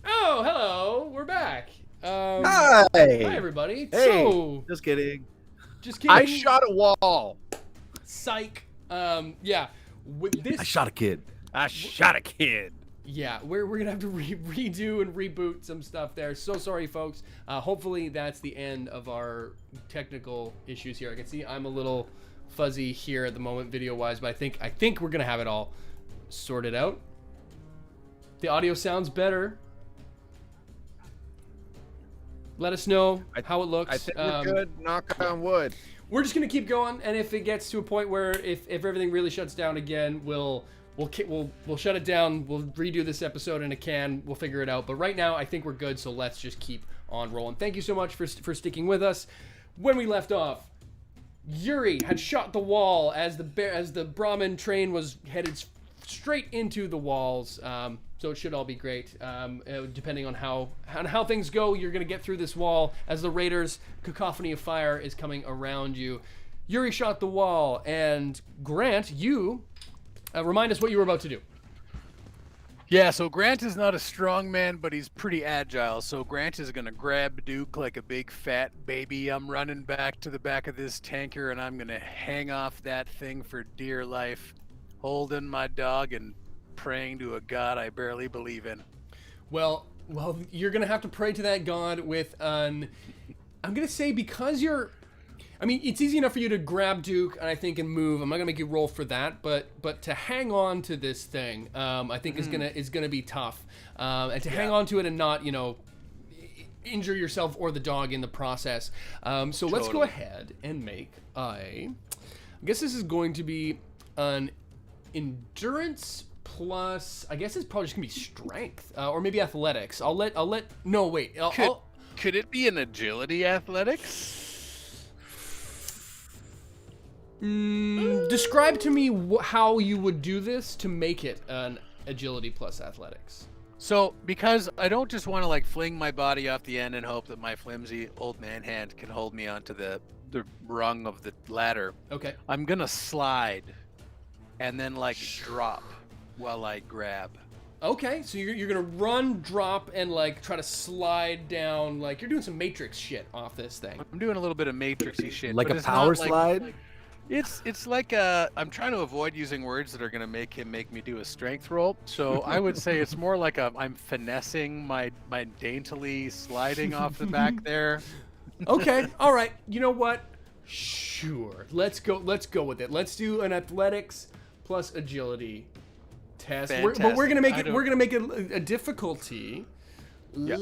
Oh, hello. We're back. Hi. Hi, everybody. Hey. So, Just kidding. just kidding. I shot a wall. Psych. Yeah. With this, I shot a kid. I shot a kid. yeah, we're gonna have to redo and reboot some stuff there. So sorry, folks. Hopefully that's the end of our technical issues here. I can see I'm a little fuzzy here at the moment, video-wise, but I think we're gonna have it all sorted out. The audio sounds better. Let us know how it looks. I think we're good. Knock on wood. We're just gonna keep going, and if it gets to a point where if everything really shuts down again, we'll shut it down. We'll redo this episode in a can. We'll figure it out. But right now, I think we're good. So let's just keep on rolling. Thank you so much for sticking with us. When we left off, Yuri had shot the wall as the Brahmin train was headed straight into the walls. So it should all be great. Depending on how things go, you're gonna get through this wall as the raiders' cacophony of fire is coming around you. Yuri shot the wall, and Grant, you remind us what you were about to do. Yeah, so Grant is not a strong man, but he's pretty agile. So Grant is gonna grab Duke like a big fat baby. I'm running back to the back of this tanker, and I'm gonna hang off that thing for dear life, holding my dog and praying to a god I barely believe in. Well, you're gonna have to pray to that god with I'm gonna say, because it's easy enough for you to grab Duke, and I think, and move. I'm not gonna make you roll for that, but to hang on to this thing, I think is gonna be tough, and to hang on to it and not, injure yourself or the dog in the process. So let's go ahead and make I guess this is going to be an endurance plus, I guess it's probably just gonna be strength, or maybe athletics. No, wait. Could it be an agility athletics? Describe to me how you would do this to make it an agility plus athletics. So, because I don't just want to fling my body off the end and hope that my flimsy old man hand can hold me onto the rung of the ladder. Okay. I'm gonna slide and then drop while I grab. Okay, so you're gonna run, drop, and try to slide down, you're doing some Matrix shit off this thing. I'm doing a little bit of Matrixy shit. Like but a it's power not slide? It's like I'm trying to avoid using words that are gonna make me do a strength roll. So I would say it's more like I'm finessing my daintily sliding off the back there. Okay, all right. You know what? Sure. Let's go with it. Let's do an athletics plus agility test. But we're gonna make it a difficulty. Yeah.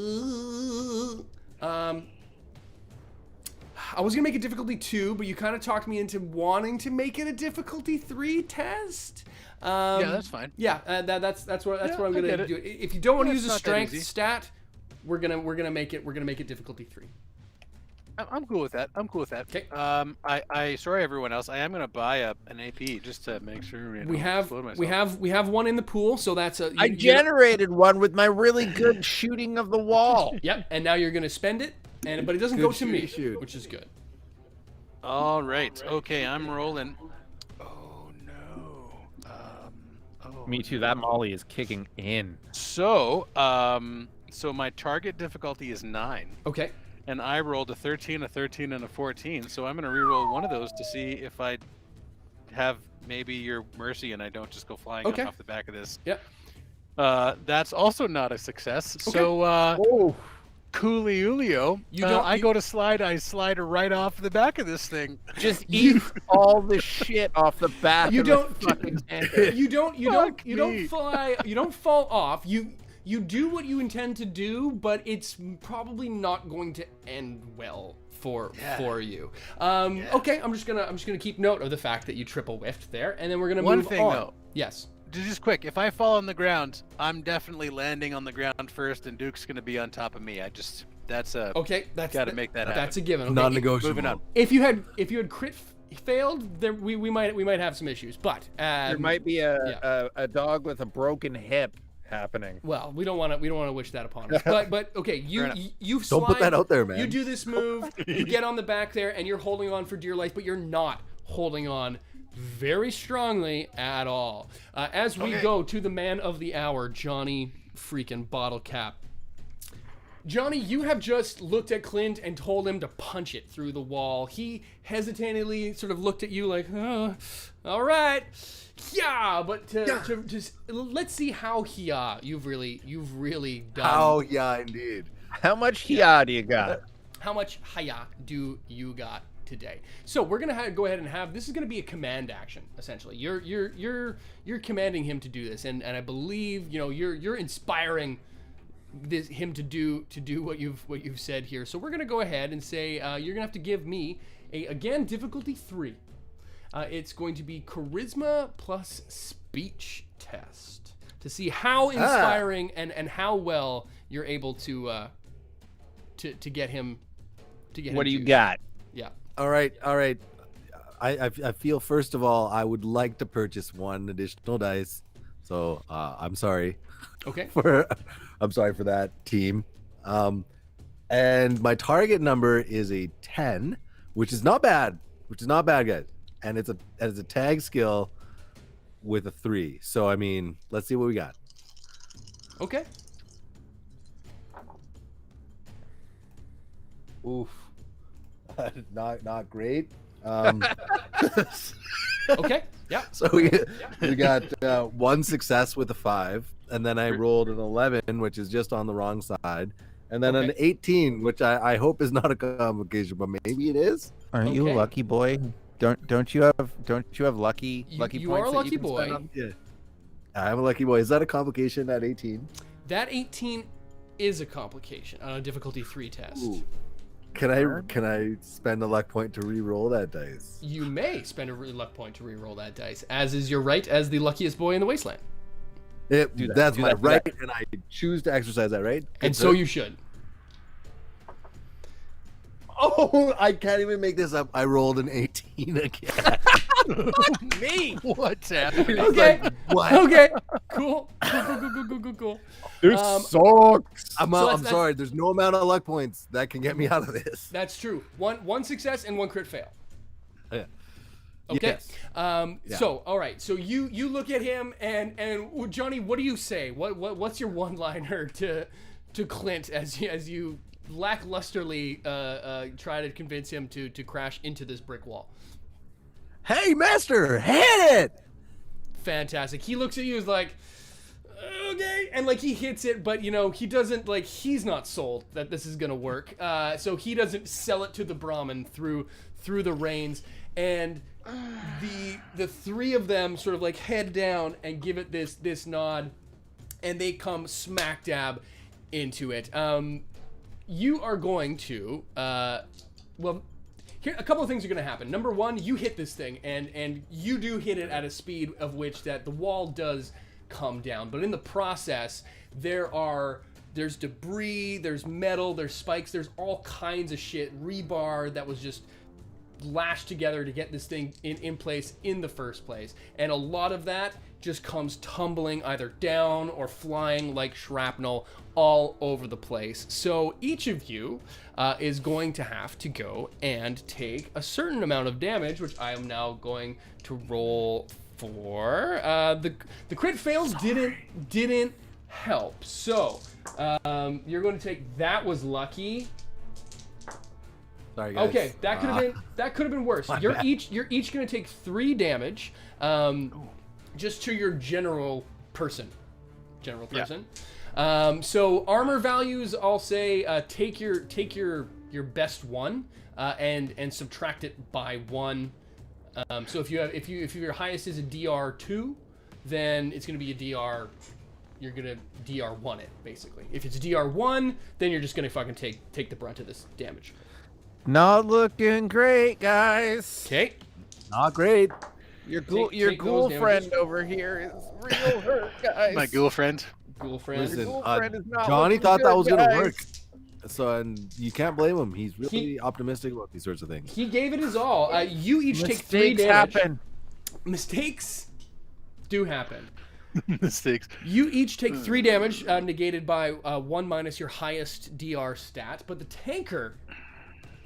I was gonna make it difficulty 2, but you kind of talked me into wanting to make it a difficulty 3 test. Yeah, that's fine. Yeah, that's what I'm gonna do. If you don't want to use a strength stat, we're gonna make it difficulty 3. I'm cool with that. Okay. I sorry everyone else. I am gonna buy an AP just to make sure. We have one in the pool, so that's a. I generated one with my really good shooting of the wall. Yep, and now you're gonna spend it, but it doesn't go to me, which is good. All right. Okay, I'm rolling. Oh no. Me too. That Molly is kicking in. So my target difficulty is 9. Okay. And I rolled a 13, a 13, and a 14. So I'm going to reroll one of those to see if I have maybe your mercy and I don't just go flying up off the back of this. Yep. That's also not a success. Okay. So, Coolio, I slide right off the back of this thing. Just eat all the shit off the back of the fucking tanker. You don't fly. You don't fall off. You do what you intend to do, but it's probably not going to end well for you. Okay, I'm just gonna keep note of the fact that you triple whiffed there, and then we're gonna move on. One thing though. Yes. Just quick, if I fall on the ground, I'm definitely landing on the ground first, and Duke's gonna be on top of me. That's gotta make that happen. That's a given. Okay. Non-negotiable. Moving on. If you had crit failed, then we might have some issues, but there might be a dog with a broken hip happening. Well, we don't want to wish that upon us. But okay, you slide, don't put that out there, man. You do this move, you get on the back there, and you're holding on for dear life, but you're not holding on very strongly at all. As we go to the man of the hour, Johnny freaking Bottlecap. Johnny, you have just looked at Clint and told him to punch it through the wall. He hesitatingly sort of looked at you like, oh, all right, yeah, but to just let's see how you've really done. How indeed. How much hiya do you got? How much hiya do you got today? So we're gonna go ahead and have this is gonna be a command action essentially. You're commanding him to do this, and I believe you're inspiring him to do what you've said here. So we're gonna go ahead and say you're gonna have to give me again difficulty 3. It's going to be charisma plus speech test to see how inspiring and how well you're able to get him to get. What him do you to. got? Yeah. All right. I feel first of all I would like to purchase 1 additional dice. So I'm sorry. Okay. I'm sorry for that, team. And my target number is a 10, which is not bad. Guys. And it's a tag skill with a 3. So I mean, let's see what we got. Okay. Oof. Not great. Okay. Yeah. So we got 1 success with a 5, and then I rolled an 11, which is just on the wrong side, and then an 18, which I hope is not a complication, but maybe it is. Aren't you a lucky boy? Don't you have lucky You points? are a lucky that you can boy. spend on? Yeah, I'm a lucky boy. Is that a complication at 18? That 18 is a complication on a difficulty 3 test. Ooh. Can I spend a luck point to re-roll that dice? You may spend a luck point to re-roll that dice, as is your right as the luckiest boy in the wasteland. That's my right, and I choose to exercise that right. And so you should. Oh, I can't even make this up. I rolled an 18 again. Me? What's happening? Okay. What? Okay. Cool. Cool. This sucks. I'm that's- sorry. There's no amount of luck points that can get me out of this. That's true. One success and 1 crit fail. Yeah. Okay. Yes. So all right. So you look at him and Johnny, what do you say? What's your one-liner to Clint as you lacklusterly try to convince him to crash into this brick wall? Hey, master, hit it! Fantastic. He looks at you as like, okay, and like he hits it, but he doesn't he's not sold that this is gonna work. So he doesn't sell it to the Brahmin through the reins, and the 3 of them sort of head down and give it this nod, and they come smack dab into it. You are going to here a couple of things are going to happen. Number 1, you hit this thing, and you do hit it at a speed of which that the wall does come down. But in the process, there's debris, there's metal, there's spikes, there's all kinds of shit, rebar that was just lashed together to get this thing in place in the first place. And a lot of that just comes tumbling either down or flying like shrapnel all over the place. So each of you is going to have to go and take a certain amount of damage, which I am now going to roll for. The crit fails didn't help. So you're going to take, that was lucky. Sorry, guys. Okay, that could have been worse. You're each going to take 3 damage, just to your general person. So armor values, I'll say take your best one and subtract it by 1. So if your highest is a DR2, then it's going to be a DR. You're gonna DR1 it basically. If it's DR1, then you're just gonna fucking take the brunt of this damage. Not looking great, guys. Okay. Not great. Your take ghoul those friend over here is real hurt, guys. My ghoul friend. Ghoul friend. Listen, Ghoul friend is not Johnny looking thought that good, was gonna guys. work. So, and you can't blame him. He's really optimistic about these sorts of things. He gave it his all. You each take 3 Mistakes damage. happen. Mistakes do happen. Mistakes. You each take 3 damage, negated by 1 minus your highest DR stat. But the tanker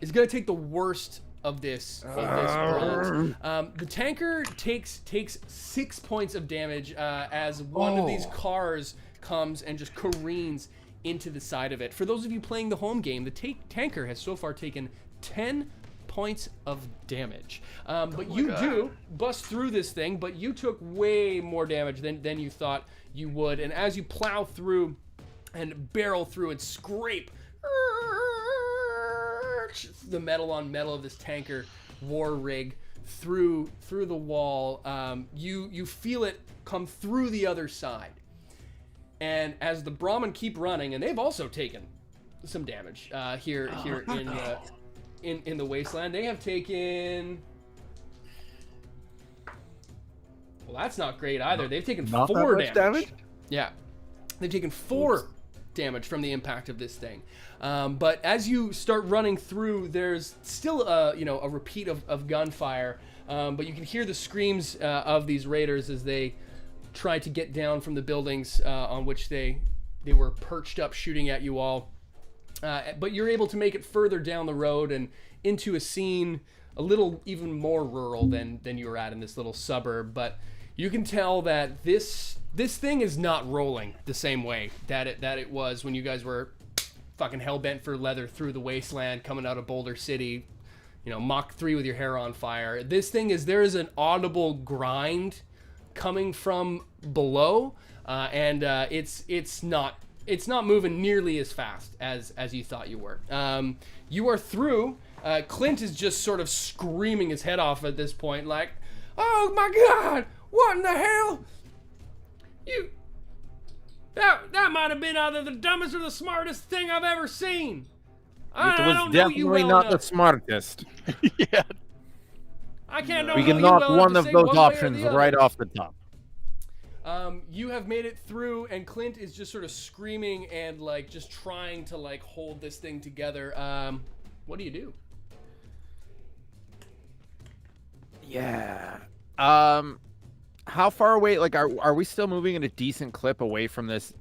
is going to take the worst of this brunt. The tanker takes 6 points of damage as one of these cars comes and just careens into the side of it. For those of you playing the home game, the tanker has so far taken 10 points of damage. But you do bust through this thing, but you took way more damage than you thought you would. And as you plow through and barrel through and scrape the metal on metal of this tanker war rig through the wall, you feel it come through the other side. And as the Brahmin keep running, and they've also taken some damage here in the wasteland. They have taken, well, that's not great either. They've taken 4 damage. Yeah, they've taken 4 damage from the impact of this thing. But as you start running through, there's still a repeat of gunfire. But you can hear the screams of these raiders as they try to get down from the buildings on which they were perched up, shooting at you all. But you're able to make it further down the road and into a scene a little even more rural than you were at in this little suburb. But you can tell that this thing is not rolling the same way that it was when you guys were fucking hell-bent for leather through the wasteland coming out of Boulder City, Mach 3 with your hair on fire. This thing there is an audible grind coming from below, and it's not moving nearly as fast as you thought you were. You are through. Clint is just sort of screaming his head off at this point, like, "Oh my God, what in the hell? That might have been either the dumbest or the smartest thing I've ever seen. I don't know you well not enough. the smartest. Yeah. I can't know We you can well knock enough one to of say those one way or options the other." right off the top. You have made it through, and Clint is just sort of screaming and like just trying to like hold this thing together. What do you do? Yeah. How far away? Like, are we still moving at a decent clip away from this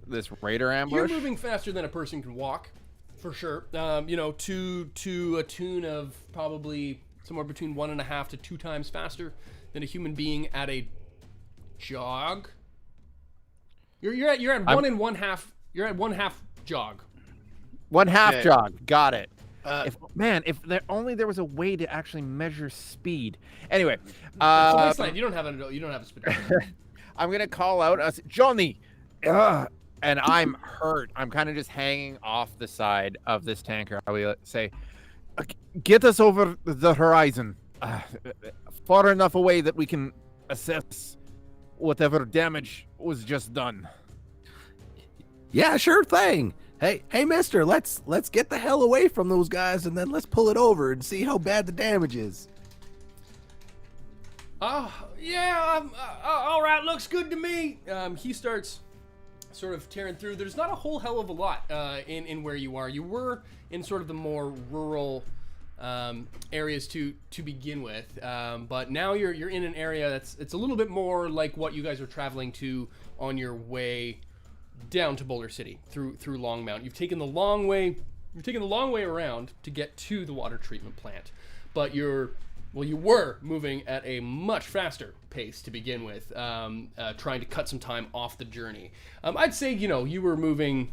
raider ambush? You're moving faster than a person can walk, for sure. To a tune of probably somewhere between 1.5 to 2 times faster than a human being at a jog. You're at 1.5. You're at 1/2 jog. 1/2 jog. Got it. If If there was a way to actually measure speed. Anyway, It's a wasteland. You don't have a speedometer. I'm gonna call out Johnny, and I'm hurt. I'm kind of just hanging off the side of this tanker. I will say, get us over the horizon, far enough away that we can assess whatever damage was just done. Yeah, sure thing. Hey, mister, let's get the hell away from those guys and then let's pull it over and see how bad the damage is. Yeah, all right, looks good to me. He starts sort of tearing through. There's not a whole hell of a lot in where you are. You were in sort of the more rural areas to begin with, but now you're in an area it's a little bit more like what you guys are traveling to on your way down to Boulder City through Longmount. You've taken the long way around to get to the water treatment plant, but you were moving at a much faster pace to begin with, trying to cut some time off the journey. I'd say you were moving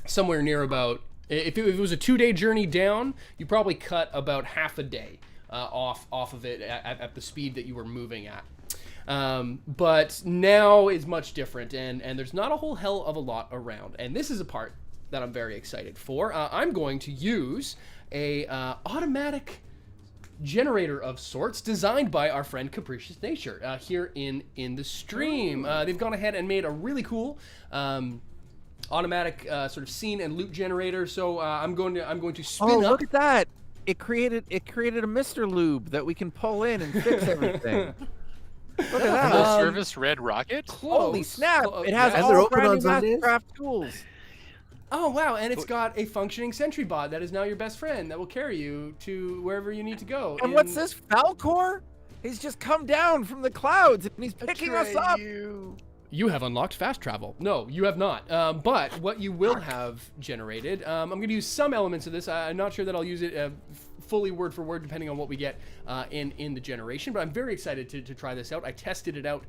somewhere near about, if it was a 2-day journey down, you probably cut about half a day off of it at the speed that you were moving at. But now is much different, and there's not a whole hell of a lot around. And this is a part that I'm very excited for. I'm going to use a automatic generator of sorts designed by our friend Capricious Nature here in the stream. They've gone ahead and made a really cool automatic sort of scene and loot generator. So I'm going to spin up. Look at that! It created a Mr. Lube that we can pull in and fix everything. Look at that! Full service red rocket. Holy snap! It has And they're all open brand on new Sundays? Mastercraft tools. Oh wow, and it's got a functioning sentry bot that is now your best friend that will carry you to wherever you need to go. And what's this, Falcor? He's just come down from the clouds and he's picking us up. You have unlocked fast travel. No, you have not. But what you will have generated, I'm going to use some elements of this. I'm not sure that I'll use it fully word for word depending on what we get in the generation, but I'm very excited to try this out. I tested it out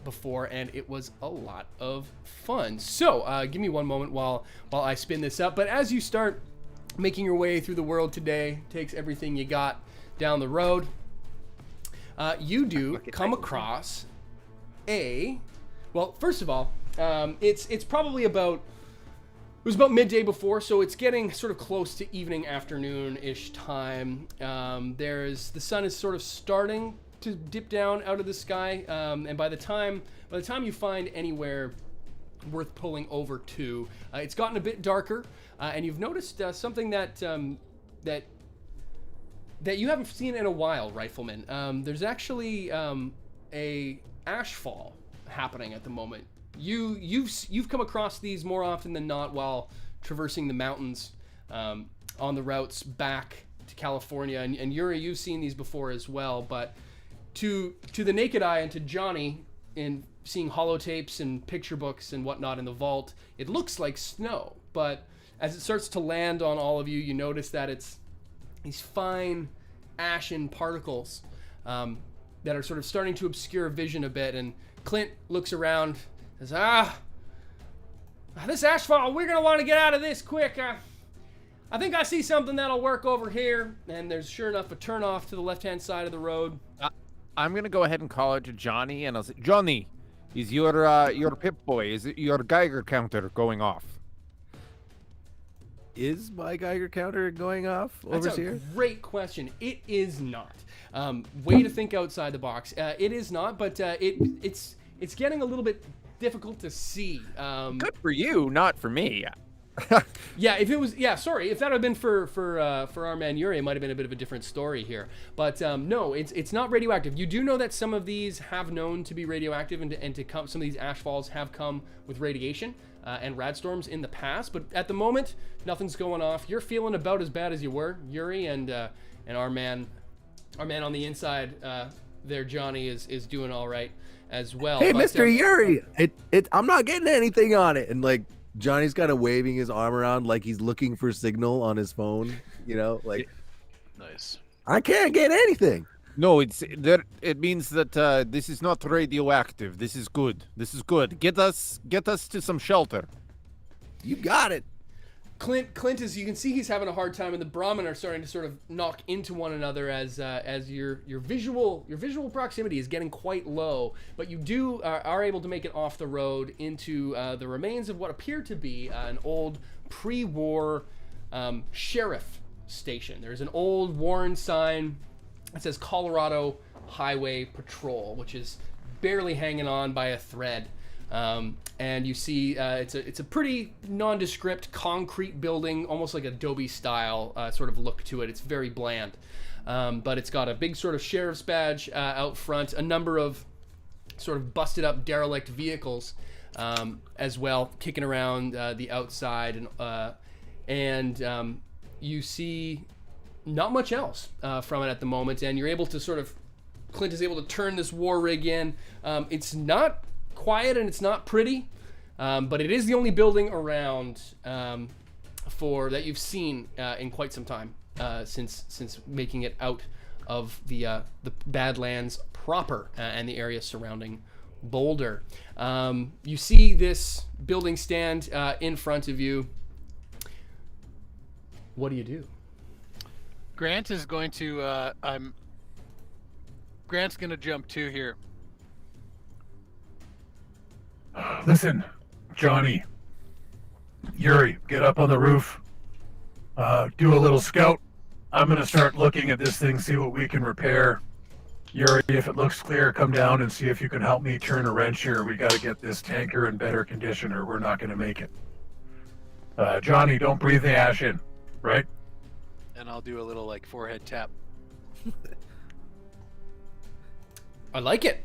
before, and it was a lot of fun. So give me one moment while I spin this up. But as you start making your way through the world today, takes everything you got down the road, you do come across well, first of all, it's probably about, it was about midday before, so it's getting sort of close to evening, afternoon-ish time. The sun is sort of starting to dip down out of the sky, and by the time you find anywhere worth pulling over to, it's gotten a bit darker, and you've noticed something that you haven't seen in a while, Rifleman. There's actually a ashfall happening at the moment. You've come across these more often than not while traversing the mountains on the routes back to California, and Yuri, you've seen these before as well. But to the naked eye and to Johnny, in seeing holotapes and picture books and whatnot in the vault, it looks like snow. But as it starts to land on all of you, you notice that it's these fine ashen particles that are sort of starting to obscure vision a bit. And Clint looks around and says, this ashfall, we're going to want to get out of this quick. I think I see something that'll work over here. And there's sure enough a turnoff to the left-hand side of the road. I'm going to go ahead and call out to Johnny, and I'll say, Johnny, is your Pip-Boy, is it your Geiger counter going off? Is my Geiger counter going off over here? That's a great question. It is not. Way to think outside the box. It is not, but it's getting a little bit difficult to see. Good for you, not for me. Yeah, if it was, sorry, if that had been for our man Yuri, it might have been a bit of a different story here. But no, it's not radioactive. You do know that some of these have known to be radioactive, and to come, some of these ash falls have come with radiation and rad storms in the past. But at the moment, nothing's going off. You're feeling about as bad as you were, Yuri, and our man on the inside there, Johnny, is doing all right as well. Hey, but, Mr. Yuri, I'm not getting anything on it, and like, Johnny's kind of waving his arm around like he's looking for signal on his phone, like, Nice. I can't get anything. No, it means that this is not radioactive. This is good. This is good. Get us to some shelter. You got it. Clint, as you can see, he's having a hard time, and the Brahmin are starting to sort of knock into one another as your visual proximity is getting quite low. But you are able to make it off the road into the remains of what appear to be an old pre-war sheriff station. There's an old worn sign that says Colorado Highway Patrol, which is barely hanging on by a thread. And you see it's a pretty nondescript concrete building, almost like Adobe style sort of look to it. It's very bland, but it's got a big sort of sheriff's badge out front, a number of sort of busted up derelict vehicles as well kicking around the outside, and you see not much else from it at the moment. And you're able to Clint is able to turn this war rig in. It's not quiet and it's not pretty, but it is the only building around that you've seen in quite some time since making it out of the Badlands proper and the area surrounding Boulder. You see this building stand in front of you. What do you do? Grant is going to Grant's going to jump to here. Listen, Johnny, Yuri, get up on the roof, do a little scout. I'm going to start looking at this thing, see what we can repair. Yuri, if it looks clear, come down and see if you can help me turn a wrench here. We got to get this tanker in better condition or we're not going to make it. Johnny, don't breathe the ash in, right? And I'll do a little forehead tap. I like it.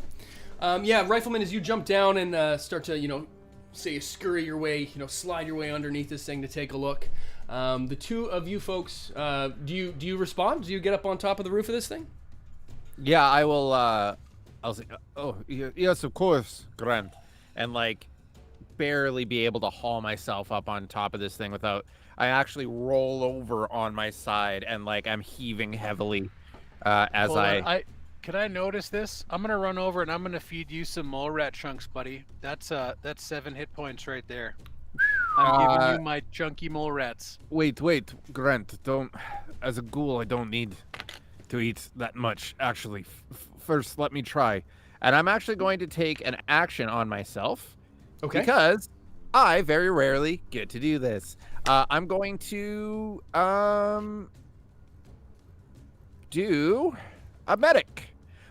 Rifleman, as you jump down and start to, say, scurry your way, slide your way underneath this thing to take a look. The two of you folks, do you respond? Do you get up on top of the roof of this thing? Yeah, I will. I'll say, oh, yes, of course, Grant, and barely be able to haul myself up on top of this thing without. I actually roll over on my side and I'm heaving heavily as Can I notice this? I'm gonna run over and I'm gonna feed you some mole rat chunks, buddy. That's 7 hit points right there. I'm giving you my chunky mole rats. Wait, Grant, don't. As a ghoul, I don't need to eat that much. Actually, first let me try, and I'm actually going to take an action on myself. Okay. Because I very rarely get to do this. I'm going to do a medic.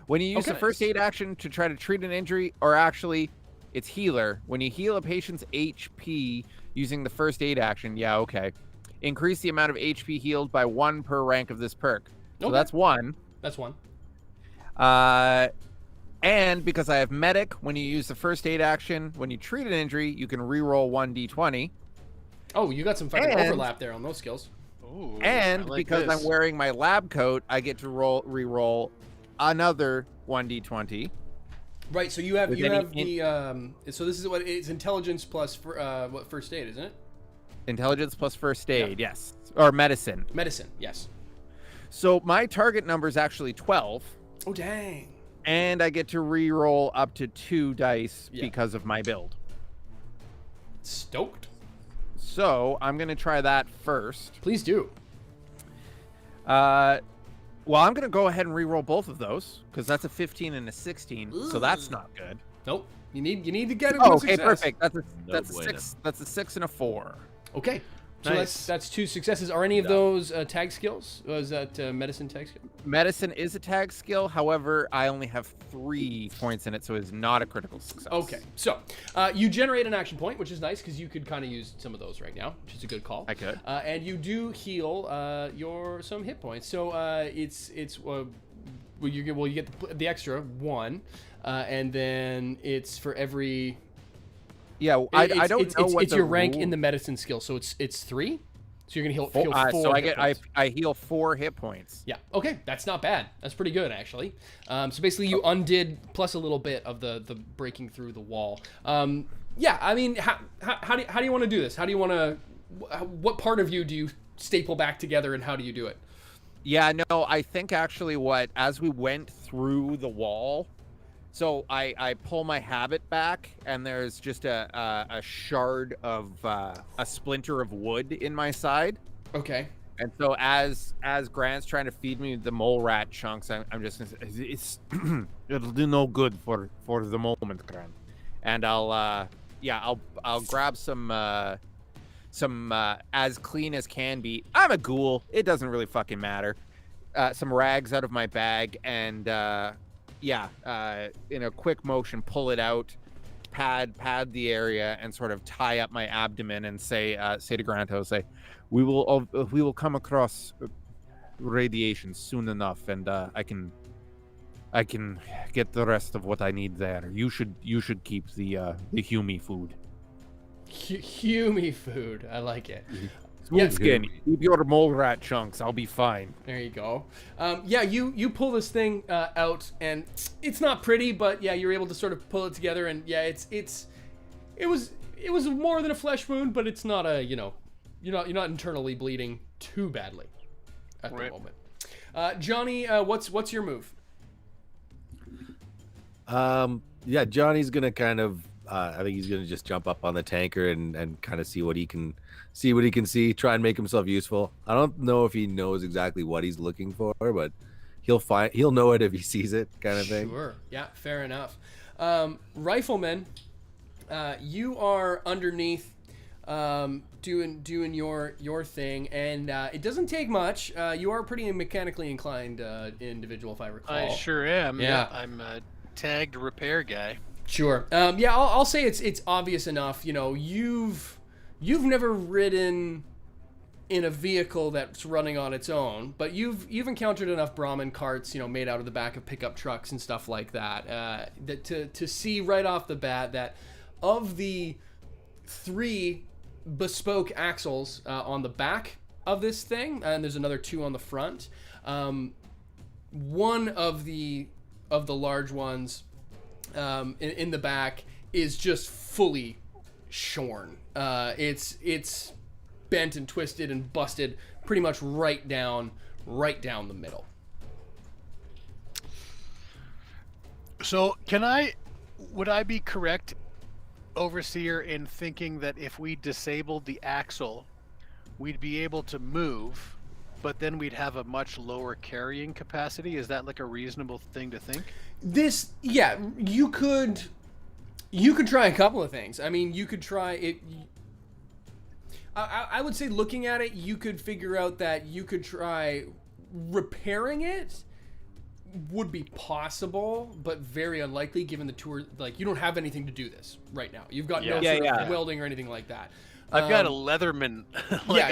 When you use Okay. the first aid action to try to treat an injury, or actually, it's healer. When you heal a patient's HP using the first aid action, yeah, okay. Increase the amount of HP healed by 1 per rank of this perk. So Okay. that's 1. That's 1. And because I have medic, when you use the first aid action, when you treat an injury, you can reroll 1d20. Oh, you got some fucking And- overlap there on those skills. Ooh, And I like because this. I'm wearing my lab coat, I get to reroll another 1d20. Right. So you have With you any have the So this is what it's intelligence plus what first aid, isn't it? Intelligence plus first aid, yes. Or medicine. Medicine. Yes. So my target number is actually 12. Oh dang. And I get to reroll up to 2 dice Yeah. because of my build. Stoked. So I'm going to try that first. Please do. Well, I'm going to go ahead and reroll both of those because that's a 15 and a 16. So that's not good. Nope. You need to get it. Oh, one okay, success. perfect. That's a No that's a bueno. 6. That's a 6 and a 4. Okay. So Nice. that's 2 successes. Are any of those tag skills? Was that medicine tag skill? Medicine is a tag skill. However, I only have 3 points in it, so it's not a critical success. Okay. So you generate an action point, which is nice because you could kind of use some of those right now, which is a good call. I could. And you do heal some hit points. So you get the extra 1, and then it's for every. Yeah, I don't know what it's the your rank rule- in the medicine skill, so it's 3. So you're gonna heal 4 so hit points. I heal 4 hit points. Yeah. Okay. That's not bad. That's pretty good, actually. So basically, you undid plus a little bit of the breaking through the wall. Yeah. I mean, how do you want to do this? How do you want to? What part of you do you staple back together, and how do you do it? Yeah, no, I think actually as we went through the wall, so I pull my habit back, and there's just a shard of a splinter of wood in my side. Okay. And so as Grant's trying to feed me the mole rat chunks, I'm just gonna say, it's it'll do no good for the moment, Grant. And I'll grab some as clean as can be. I'm a ghoul. It doesn't really fucking matter. Some rags out of my bag and in a quick motion, pull it out, pad the area, and sort of tie up my abdomen and say to Granto, we will come across radiation soon enough, and I can get the rest of what I need there. You should keep the Humi food. Humi food. I like it. Smooth skin. Keep your mole rat chunks. I'll be fine. There you go. You pull this thing out, and it's not pretty, but yeah, you're able to sort of pull it together, and yeah, it was more than a flesh wound, but it's not you're not internally bleeding too badly at the Right. moment. Johnny, what's your move? Yeah, Johnny's gonna kind of I think he's gonna just jump up on the tanker and kind of see what he can see, try and make himself useful. I don't know if he knows exactly what he's looking for, but he'll know it if he sees it, kind of thing. Sure. Yeah, fair enough. Rifleman, you are underneath doing your thing, and it doesn't take much. You are a pretty mechanically inclined individual, if I recall. I sure am. Yeah. I'm a tagged repair guy. Sure. I'll say it's obvious enough. You've never ridden in a vehicle that's running on its own, but you've encountered enough Brahmin carts, made out of the back of pickup trucks and stuff like that, to see right off the bat that of the 3 bespoke axles on the back of this thing, and there's another 2 on the front, one of the large ones in the back is just fully shorn. It's bent and twisted and busted pretty much right down the middle. So would I be correct, Overseer, in thinking that if we disabled the axle, we'd be able to move, but then we'd have a much lower carrying capacity? Is that like a reasonable thing to think? Yeah, you could try a couple of things. I mean, you could try it. I would say, looking at it, you could figure out that you could try repairing it. Would be possible, but very unlikely given the tour. Like, you don't have anything to do this right now. You've got no sort of welding or anything like that. I've got a Leatherman,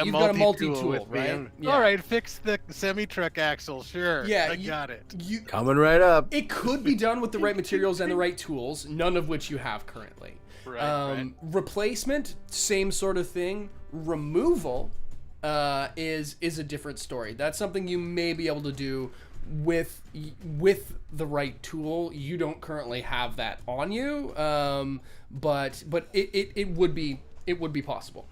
you've got a multi-tool, right? Yeah. All right, fix the semi-truck axle, sure. Yeah, I got it. Coming right up. It could be done with the right materials and the right tools, none of which you have currently. Right. Replacement, same sort of thing. Removal is a different story. That's something you may be able to do with the right tool. You don't currently have that on you, but it would be possible.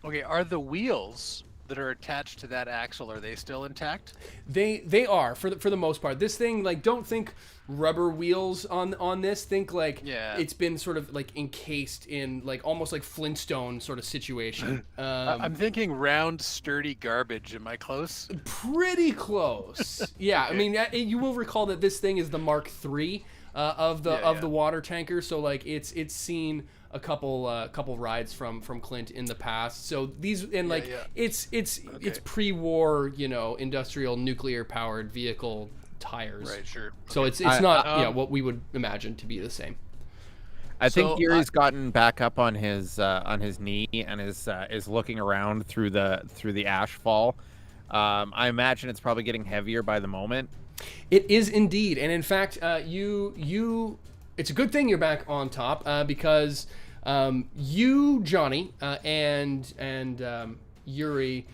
Okay, are the wheels that are attached to that axle, are they still intact? They are for the most part. This thing, like, don't think rubber wheels on this. Think like it's been sort of like encased in like almost like Flintstone sort of situation. I'm thinking round, sturdy garbage. Am I close? Pretty close. Yeah, I mean, you will recall that this thing is the Mark III of the water tanker. So like it's seen a couple rides from Clint in the past. So these it's pre-war, industrial nuclear powered vehicle tires. Right, sure. So it's not what we would imagine to be the same. I think Yuri's gotten back up on his knee and is looking around through the ash fall. I imagine it's probably getting heavier by the moment. It is indeed, and in fact, it's a good thing you're back on top because you, Johnny, and Yuri.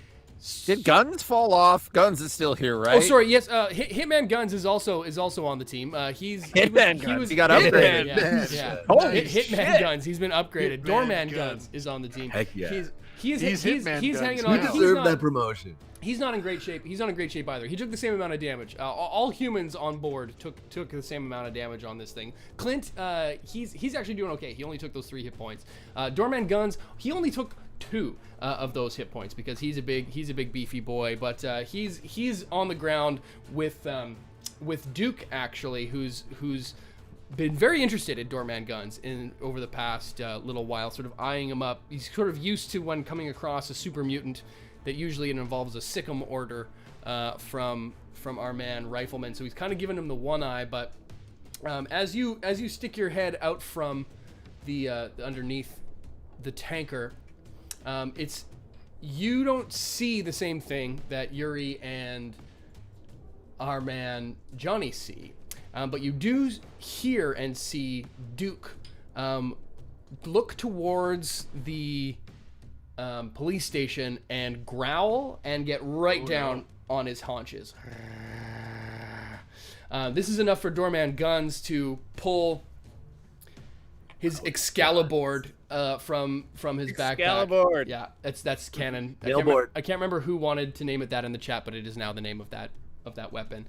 Did Guns fall off? Guns is still here, right? Oh, sorry. Yes, Hitman Guns is also on the team. He got upgraded. Yeah. Holy Hitman Guns. He's been upgraded. Doorman Guns is on the team. Heck yeah. He's hanging We on. deserve that promotion. He's not in great shape. He's not in great shape either. He took the same amount of damage. All humans on board took the same amount of damage on this thing. Clint, he's actually doing okay. He only took those 3 hit points. Doorman Guns, he only took 2 of those hit points because he's a big beefy boy. But he's on the ground with Duke, actually, who's been very interested in Doorman Guns over the past little while, sort of eyeing him up. He's sort of used to when coming across a super mutant that usually it involves a sick'em order from our man Rifleman. So he's kind of giving him the one eye. But as you stick your head out from the underneath the tanker, you don't see the same thing that Yuri and our man Johnny see. But you do hear and see Duke look towards the police station and growl and get right down on his haunches. This is enough for Doorman Guns to pull his Excalibur from his backpack. Excalibur. Yeah, that's canon. I can't remember who wanted to name it that in the chat, but it is now the name of that weapon.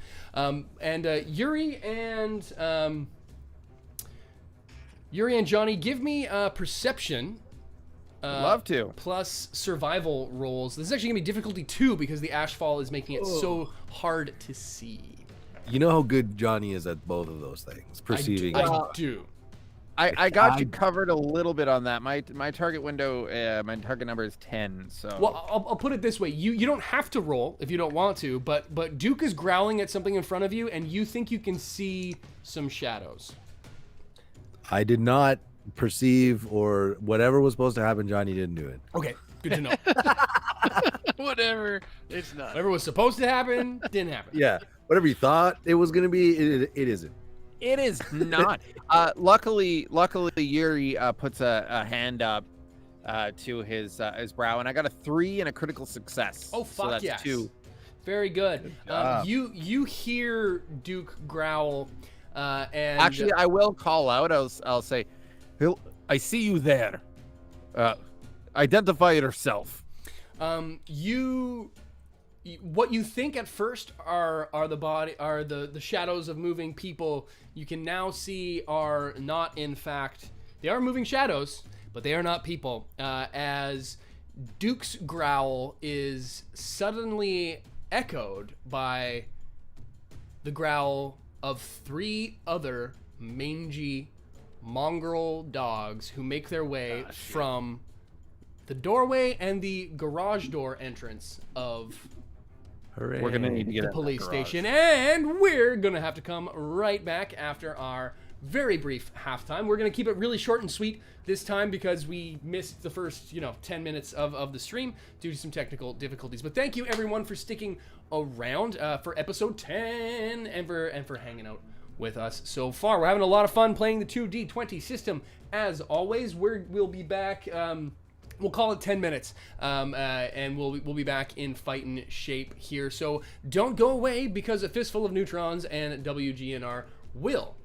Yuri and Johnny, give me perception. Love to. Plus survival rolls. This is actually gonna be difficulty 2 because the ashfall is making it so hard to see. You know how good Johnny is at both of those things. Perceiving. I do. I got you covered a little bit on that. My target window, my target number is 10. So well, I'll put it this way: you don't have to roll if you don't want to, but Duke is growling at something in front of you, and you think you can see some shadows. I did not perceive, or whatever was supposed to happen, Johnny didn't do it. Okay, good to know. Whatever, it's not. Whatever was supposed to happen didn't happen. Yeah, whatever you thought it was gonna be, it isn't. it is not. Luckily, Yuri puts a hand up to his brow, and I got a 3 and a critical success. Oh fuck, so that's yes. 2. Very good. You hear Duke growl, and Actually, I will call out. I'll say, I see you there. Identify yourself. You what you think at first are the shadows of moving people, you can now see are not in fact, they are moving shadows, but they are not people. As Duke's growl is suddenly echoed by the growl of 3 other mangy mongrel dogs who make their way from the doorway and the garage door entrance of Hooray. We're gonna need to get the in that police garage. station, and we're gonna have to come right back after our very brief halftime. We're gonna keep it really short and sweet this time because we missed the first 10 minutes of the stream due to some technical difficulties. But thank you everyone for sticking around for episode 10 and for hanging out with us so far. We're having a lot of fun playing the 2D20 system as always. We'll be back. We'll call it 10 minutes, and we'll be back in fighting shape here. So don't go away because a Fistful of Neutrons and WGNR will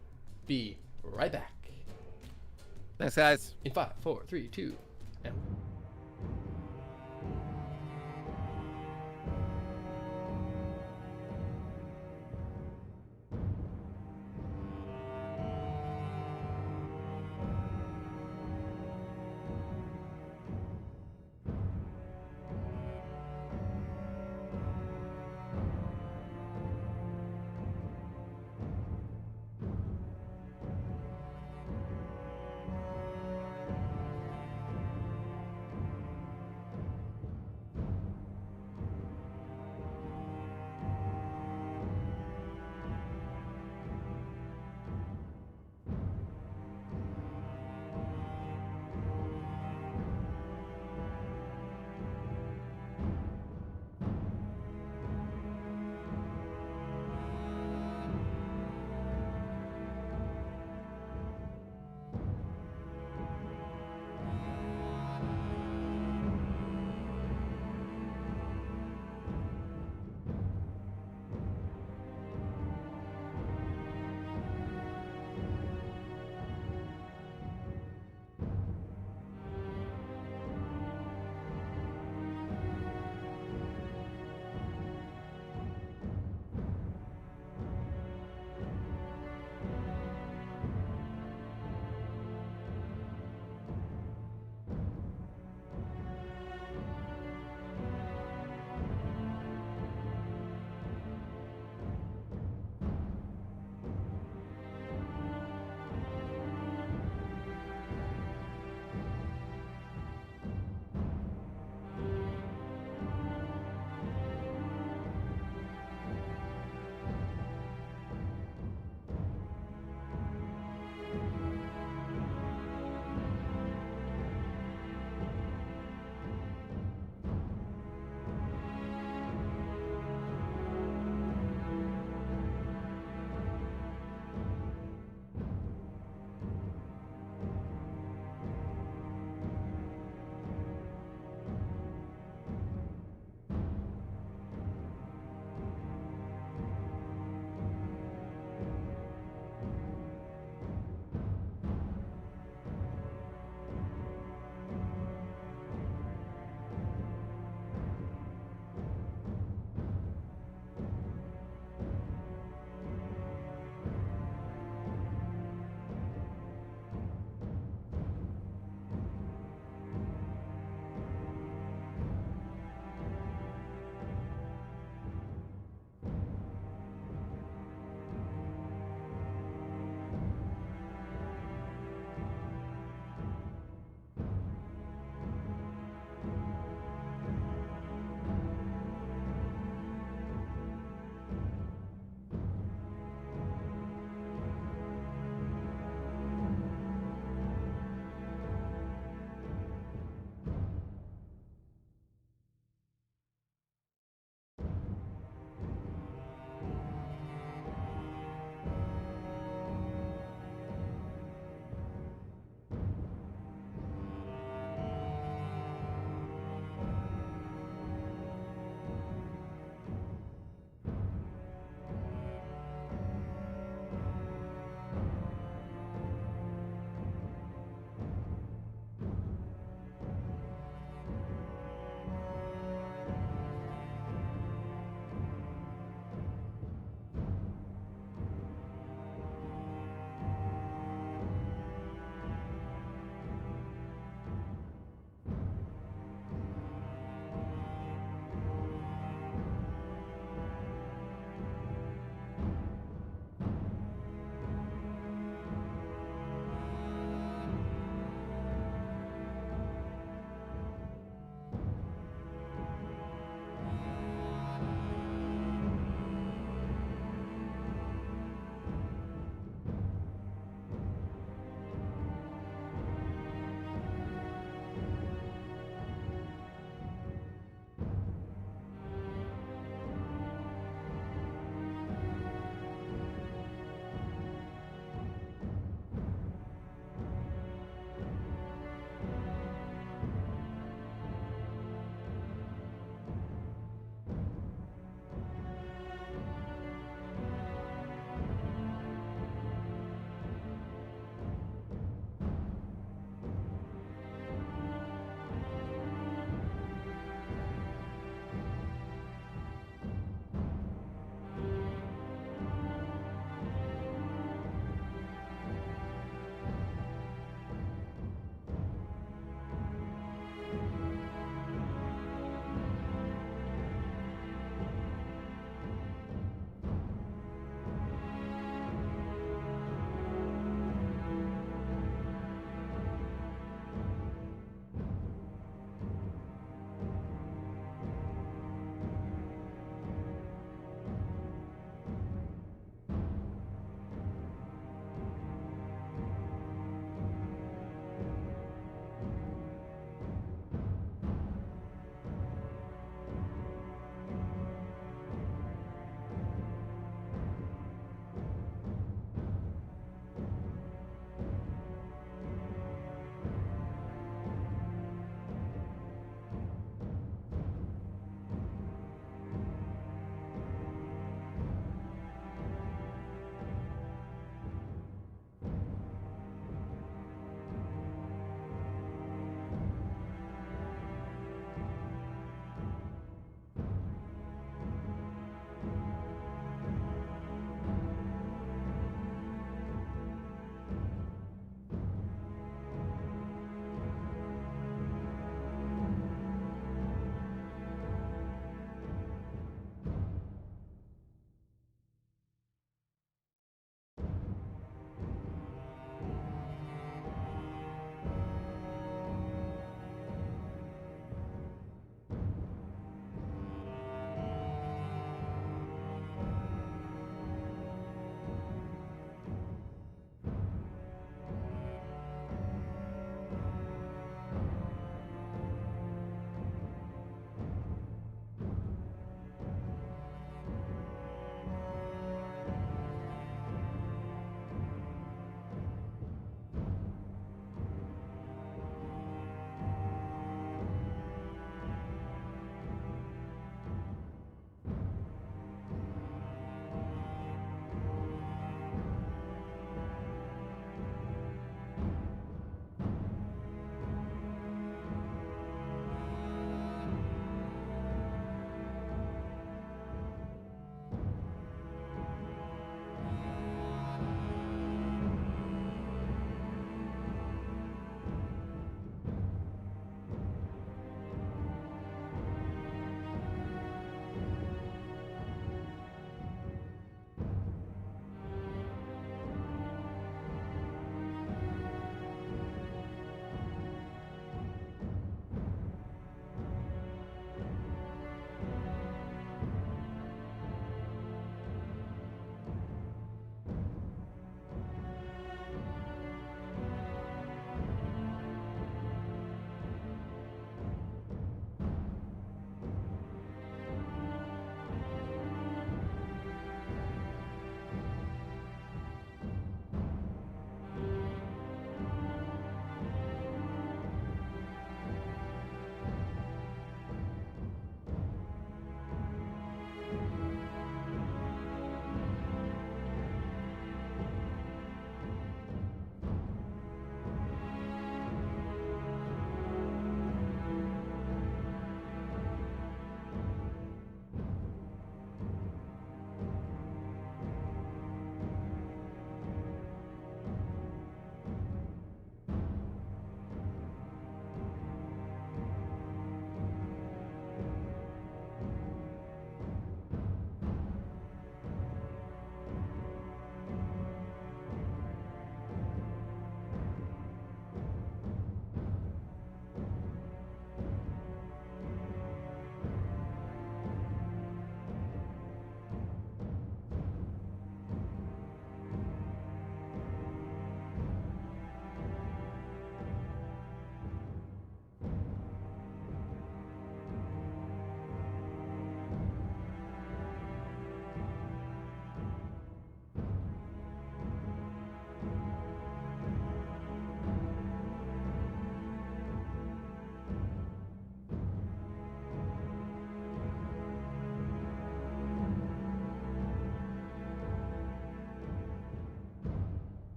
be right back. Thanks, guys. In 5, 4, 3, 2, and 1.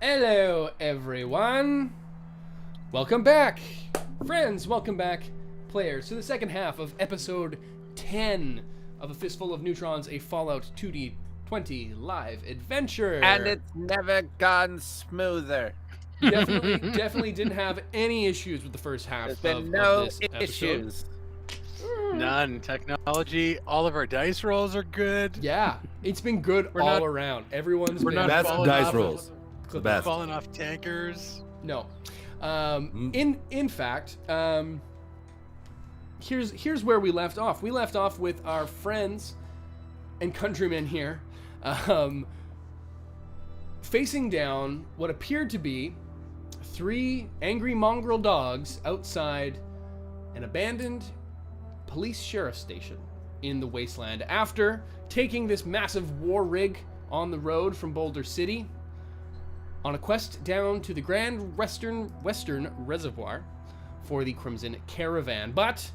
Hello, everyone. Welcome back, friends. Welcome back, players, to the second half of episode 10 of A Fistful of Neutrons, a Fallout 2D20 live adventure. And it's never gone smoother. Definitely didn't have any issues with the first half. There's been of no this episode. issues. None. Technology. All of our dice rolls are good. Yeah, it's been good We're all not- around. Everyone's we're been not Best falling dice off rolls. The best. Falling off tankers. No. In fact, here's where we left off. We left off with our friends and countrymen here, facing down what appeared to be 3 angry mongrel dogs outside an abandoned police sheriff's station in the wasteland. After taking this massive war rig on the road from Boulder City, on a quest down to the Grand Western Reservoir for the Crimson Caravan. But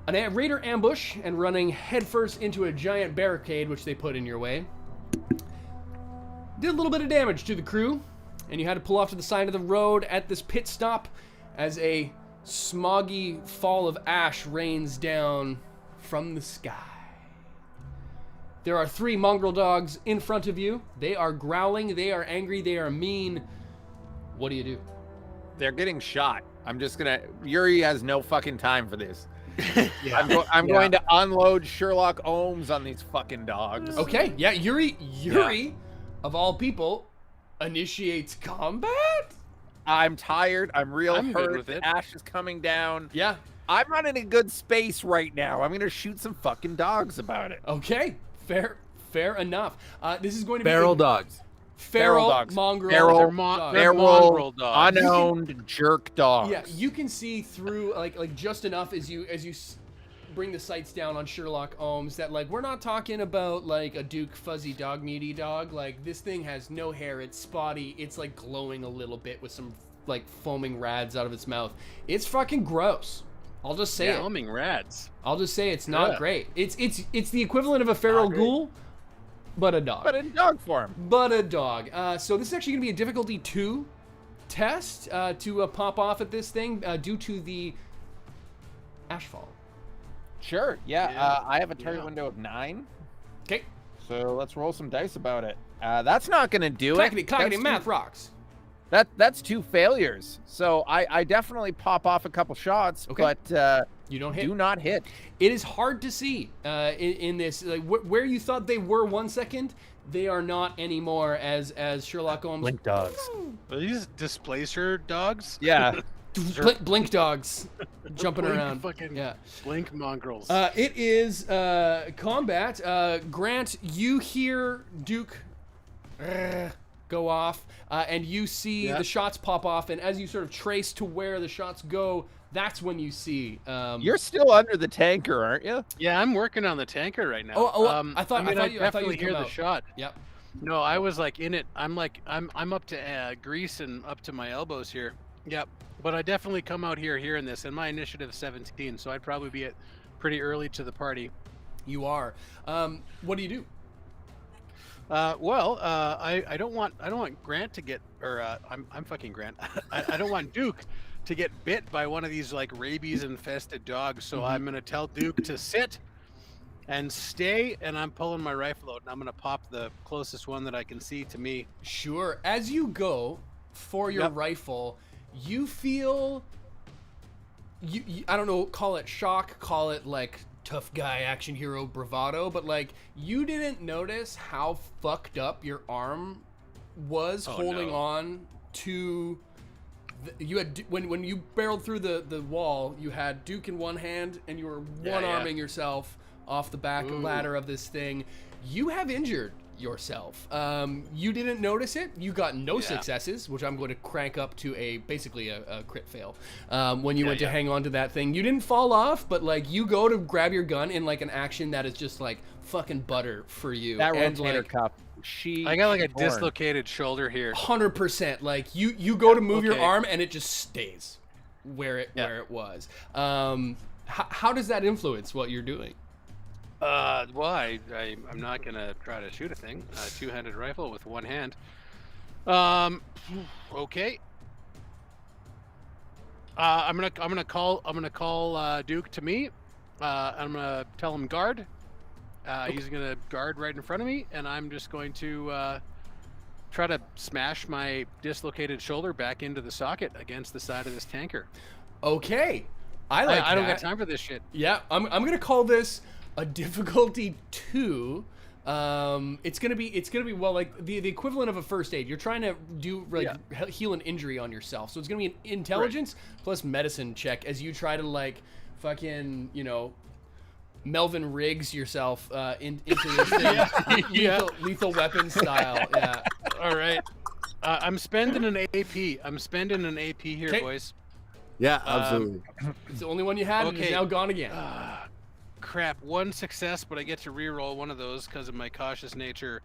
a raider ambush and running headfirst into a giant barricade, which they put in your way, did a little bit of damage to the crew, and you had to pull off to the side of the road at this pit stop as a smoggy fall of ash rains down from the sky. There are 3 mongrel dogs in front of you. They are growling, they are angry, they are mean. What do you do? They're getting shot. I'm just gonna. Yuri has no fucking time for this. Yeah. I'm going to unload Sherlock Ohms on these fucking dogs. Okay, yeah, Yuri, of all people, initiates combat? I'm tired. I'm real I'm good hurt. with it. The ash is coming down. Yeah, I'm not in a good space right now. I'm gonna shoot some fucking dogs about it. okay, fair enough. This is going to be Feral dogs. feral dogs. mongrel Feral- dogs. they're mongrel dogs. Unowned jerk dogs. Yeah, you can see through like just enough as you bring the sights down on Sherlock Ohms that like we're not talking about like a Duke fuzzy dog meaty dog. Like this thing has no hair, it's spotty, it's like glowing a little bit with some like foaming rads out of its mouth. It's fucking gross. I'll just say it. Foaming rads. I'll just say it's not Yeah. great. It's the equivalent of a feral ghoul, but a dog. But in dog form. But a dog. So this is actually going to be a difficulty 2 test to pop off at this thing due to the ashfall. Sure. Yeah. Yeah. I have a target Yeah. window of 9. Okay. So let's roll some dice about it. That's not gonna do Clackety, it. clackety, That's math two- rocks. That's 2 failures. So I definitely pop off a couple shots, Okay. but You don't hit. do not hit. It is hard to see in this. Like where you thought they were 1 second, they are not anymore as Sherlock Holmes. Blink dogs. Are these displacer dogs? Yeah. Blink dogs jumping Blink around. fucking- Yeah. Blink mongrels. It is combat. Grant, you hear Duke go off, and you see Yeah. the shots pop off, and as you sort of trace to where the shots go, that's when you see. You're still under the tanker, aren't you? yeah, I'm working on the tanker right now. I thought I you definitely come hear the out. shot. Yep. No, I was like in it. I'm up to grease and up to my elbows here. Yep. But I definitely come out here hearing this, and my initiative is 17, so I'd probably be at pretty early to the party. You are. What do you do? I don't want Grant to get, or I'm fucking Grant. I don't want Duke to get bit by one of these like rabies infested dogs. So I'm gonna tell Duke to sit and stay, and I'm pulling my rifle out, and I'm gonna pop the closest one that I can see to me. Sure. As you go for your Yep. rifle, you feel. You I don't know. Call it shock. Call it like tough guy, action hero, bravado. But like you didn't notice how fucked up your arm was holding no. on to. You had when you barreled through the wall, you had Duke in one hand, and you were one-arming yourself off the back ladder of this thing. You have injured yourself. You didn't notice it. You got no successes, which I'm going to crank up to basically a crit fail. When you went to hang on to that thing, you didn't fall off, but like you go to grab your gun in like an action that is just like fucking butter for you. That and rotator like, cuff. I got like a torn. dislocated shoulder here. 100%. Like you go to move your Okay. arm and it just stays where it was. How does that influence what you're doing? Well, I'm not gonna try to shoot a thing. A two-handed rifle with one hand. Okay. I'm gonna call Duke to me. I'm gonna tell him guard. He's gonna guard right in front of me, and I'm just going to try to smash my dislocated shoulder back into the socket against the side of this tanker. Okay. I don't got time for this shit. Yeah, I'm gonna call this a difficulty 2. It's gonna be well like the equivalent of a first aid. You're trying to do heal an injury on yourself, so it's gonna be an intelligence plus medicine check as you try to like fucking Melvin Riggs yourself into this thing. Lethal weapon style. Yeah. All right. I'm spending an AP. I'm spending an AP here, boys. Yeah, absolutely. It's the only one you had. And it's now gone again. Crap. 1 success, but I get to re-roll one of those because of my cautious nature.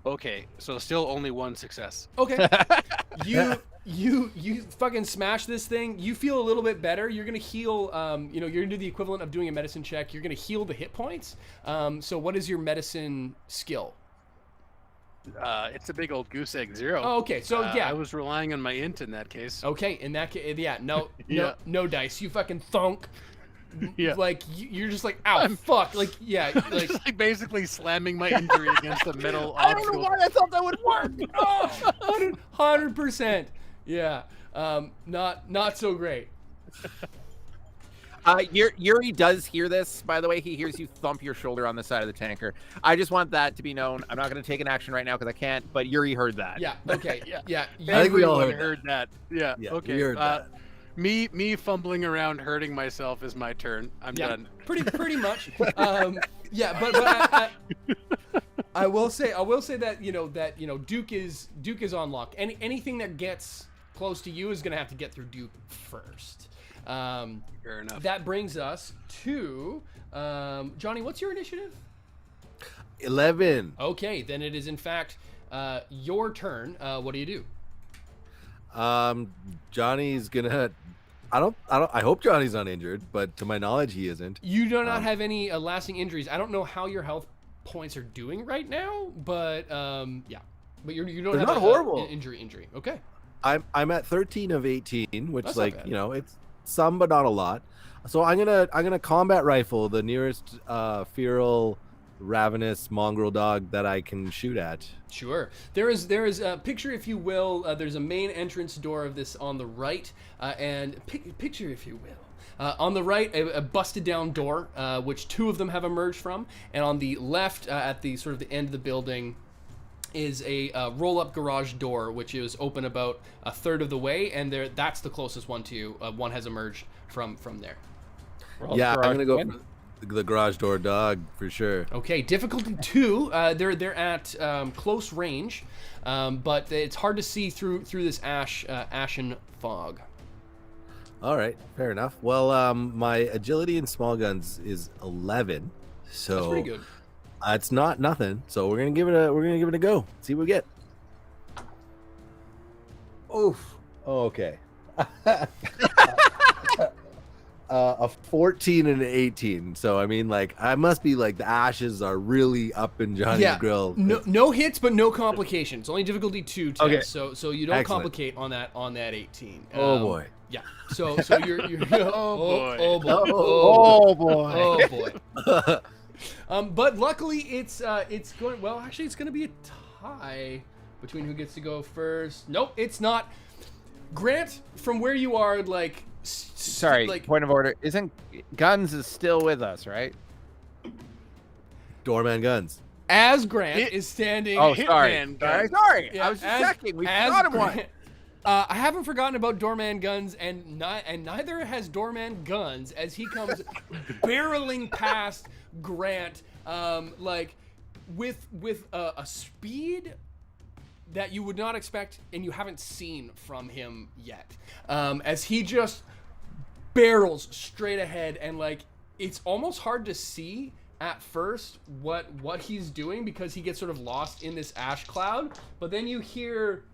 Okay, so still only 1 success. Okay. You fucking smash this thing. You feel a little bit better. You're gonna heal. You're gonna do the equivalent of doing a medicine check. You're gonna heal the hit points. So what is your medicine skill? It's a big old goose egg 0. Oh, okay. So I was relying on my int in that case. Okay, in that case, no dice. You fucking thunk. Yeah. Like you're just like, ow, fuck. Like like just like basically slamming my injury against a metal I don't know why I thought that would work. 100%. Yeah. Not so great. Yuri does hear this, by the way. He hears you thump your shoulder on the side of the tanker. I just want that to be known. I'm not going to take an action right now because I can't, but Yuri heard that. Yeah, okay. Yeah. I think we all heard that. Yeah, okay. We heard that. Me fumbling around hurting myself is my turn. I'm done. Pretty much. But I will say that Duke is on lock. Anything that gets close to you is going to have to get through Duke first. Fair enough. That brings us to Johnny. What's your initiative? 11. Okay, then it is in fact your turn. What do you do? Johnny's gonna. I hope Johnny's not injured, but to my knowledge, he isn't. You do not have any lasting injuries. I don't know how your health points are doing right now, but but you don't have not horrible. Injury. Okay. I'm at 13 of 18, which That's like not bad. it's some but not a lot. So I'm gonna combat rifle the nearest feral ravenous mongrel dog that I can shoot at. Sure. There is a picture, if you will. There's a main entrance door of this on the right, and picture, if you will. On the right, a busted down door, which 2 of them have emerged from, and on the left, at the sort of the end of the building, is a roll-up garage door, which is open about a third of the way, and that's the closest one to you. One has emerged from there. Yeah, I'm gonna go for the garage door dog for sure. Okay, difficulty 2. They're at close range, but it's hard to see through this ashen fog. All right, fair enough. Well, my agility in small guns is 11, so That's pretty good. It's not nothing. So we're gonna give it a go. See what we get. Oof. Oh, okay. A 14 and an 18. So I mean, like, I must be like the ashes are really up in Johnny's grill. No hits, but no complications. Only difficulty 2 test. Okay. So you don't Excellent. complicate on that 18. Oh boy. Yeah. So you're Oh boy. oh boy. boy. But luckily it's going well. Actually, it's going to be a tie between who gets to go first. Nope, it's not. Grant, from where you are, like. Sorry, like, point of order. Isn't Guns is still with us, right? Doorman guns. as Grant is standing. Oh, sorry. Hitman Sorry. guns. Sorry. Yeah, I was just as- checking. We as forgot him one. Grant- I haven't forgotten about Doorman Guns, and neither has Doorman Guns as he comes barreling past Grant, like with a speed that you would not expect and you haven't seen from him yet. As he just barrels straight ahead, and like it's almost hard to see at first what he's doing because he gets sort of lost in this ash cloud, but then you hear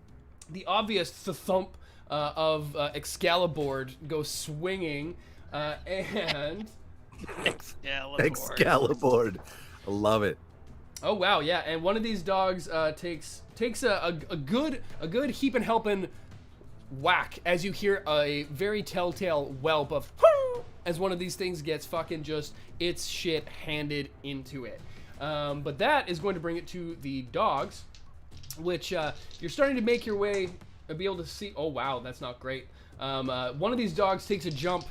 the obvious thump of Excalibur go swinging, and Excalibur. Excalibur. I love it. Oh wow, yeah, and one of these dogs takes a good heap and helping whack as you hear a very telltale whelp of as one of these things gets fucking just its shit handed into it. But that is going to bring it to the dogs, which you're starting to make your way and be able to see. Oh wow, that's not great. One of these dogs takes a jump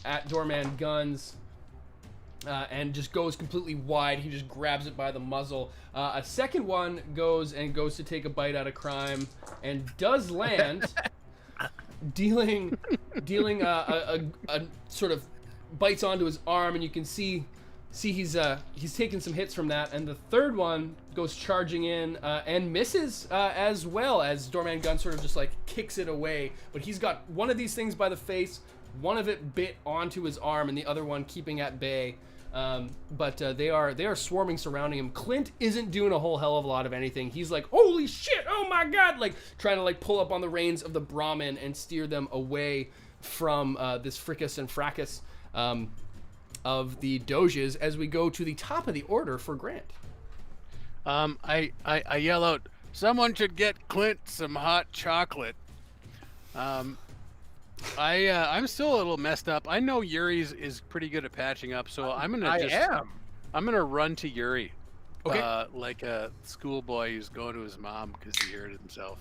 at Doorman Guns. And just goes completely wide. He just grabs it by the muzzle. A second one goes to take a bite out of Crime and does land, dealing a sort of bites onto his arm, and you can see he's taking some hits from that. And the third one goes charging in and misses as well, as Doorman Gun sort of just like kicks it away. But he's got one of these things by the face, one of it bit onto his arm, and the other one keeping at bay. But they are swarming, surrounding him. Clint isn't doing a whole hell of a lot of anything. He's like, holy shit, oh my god, like trying to like pull up on the reins of the Brahmin and steer them away from this fricas and fracas of the Doges as we go to the top of the order for Grant. I yell out, someone should get Clint some hot chocolate. I'm still a little messed up. I know Yuri's is pretty good at patching up, so I'm gonna run to Yuri, like a schoolboy who's going to his mom because he hurt himself.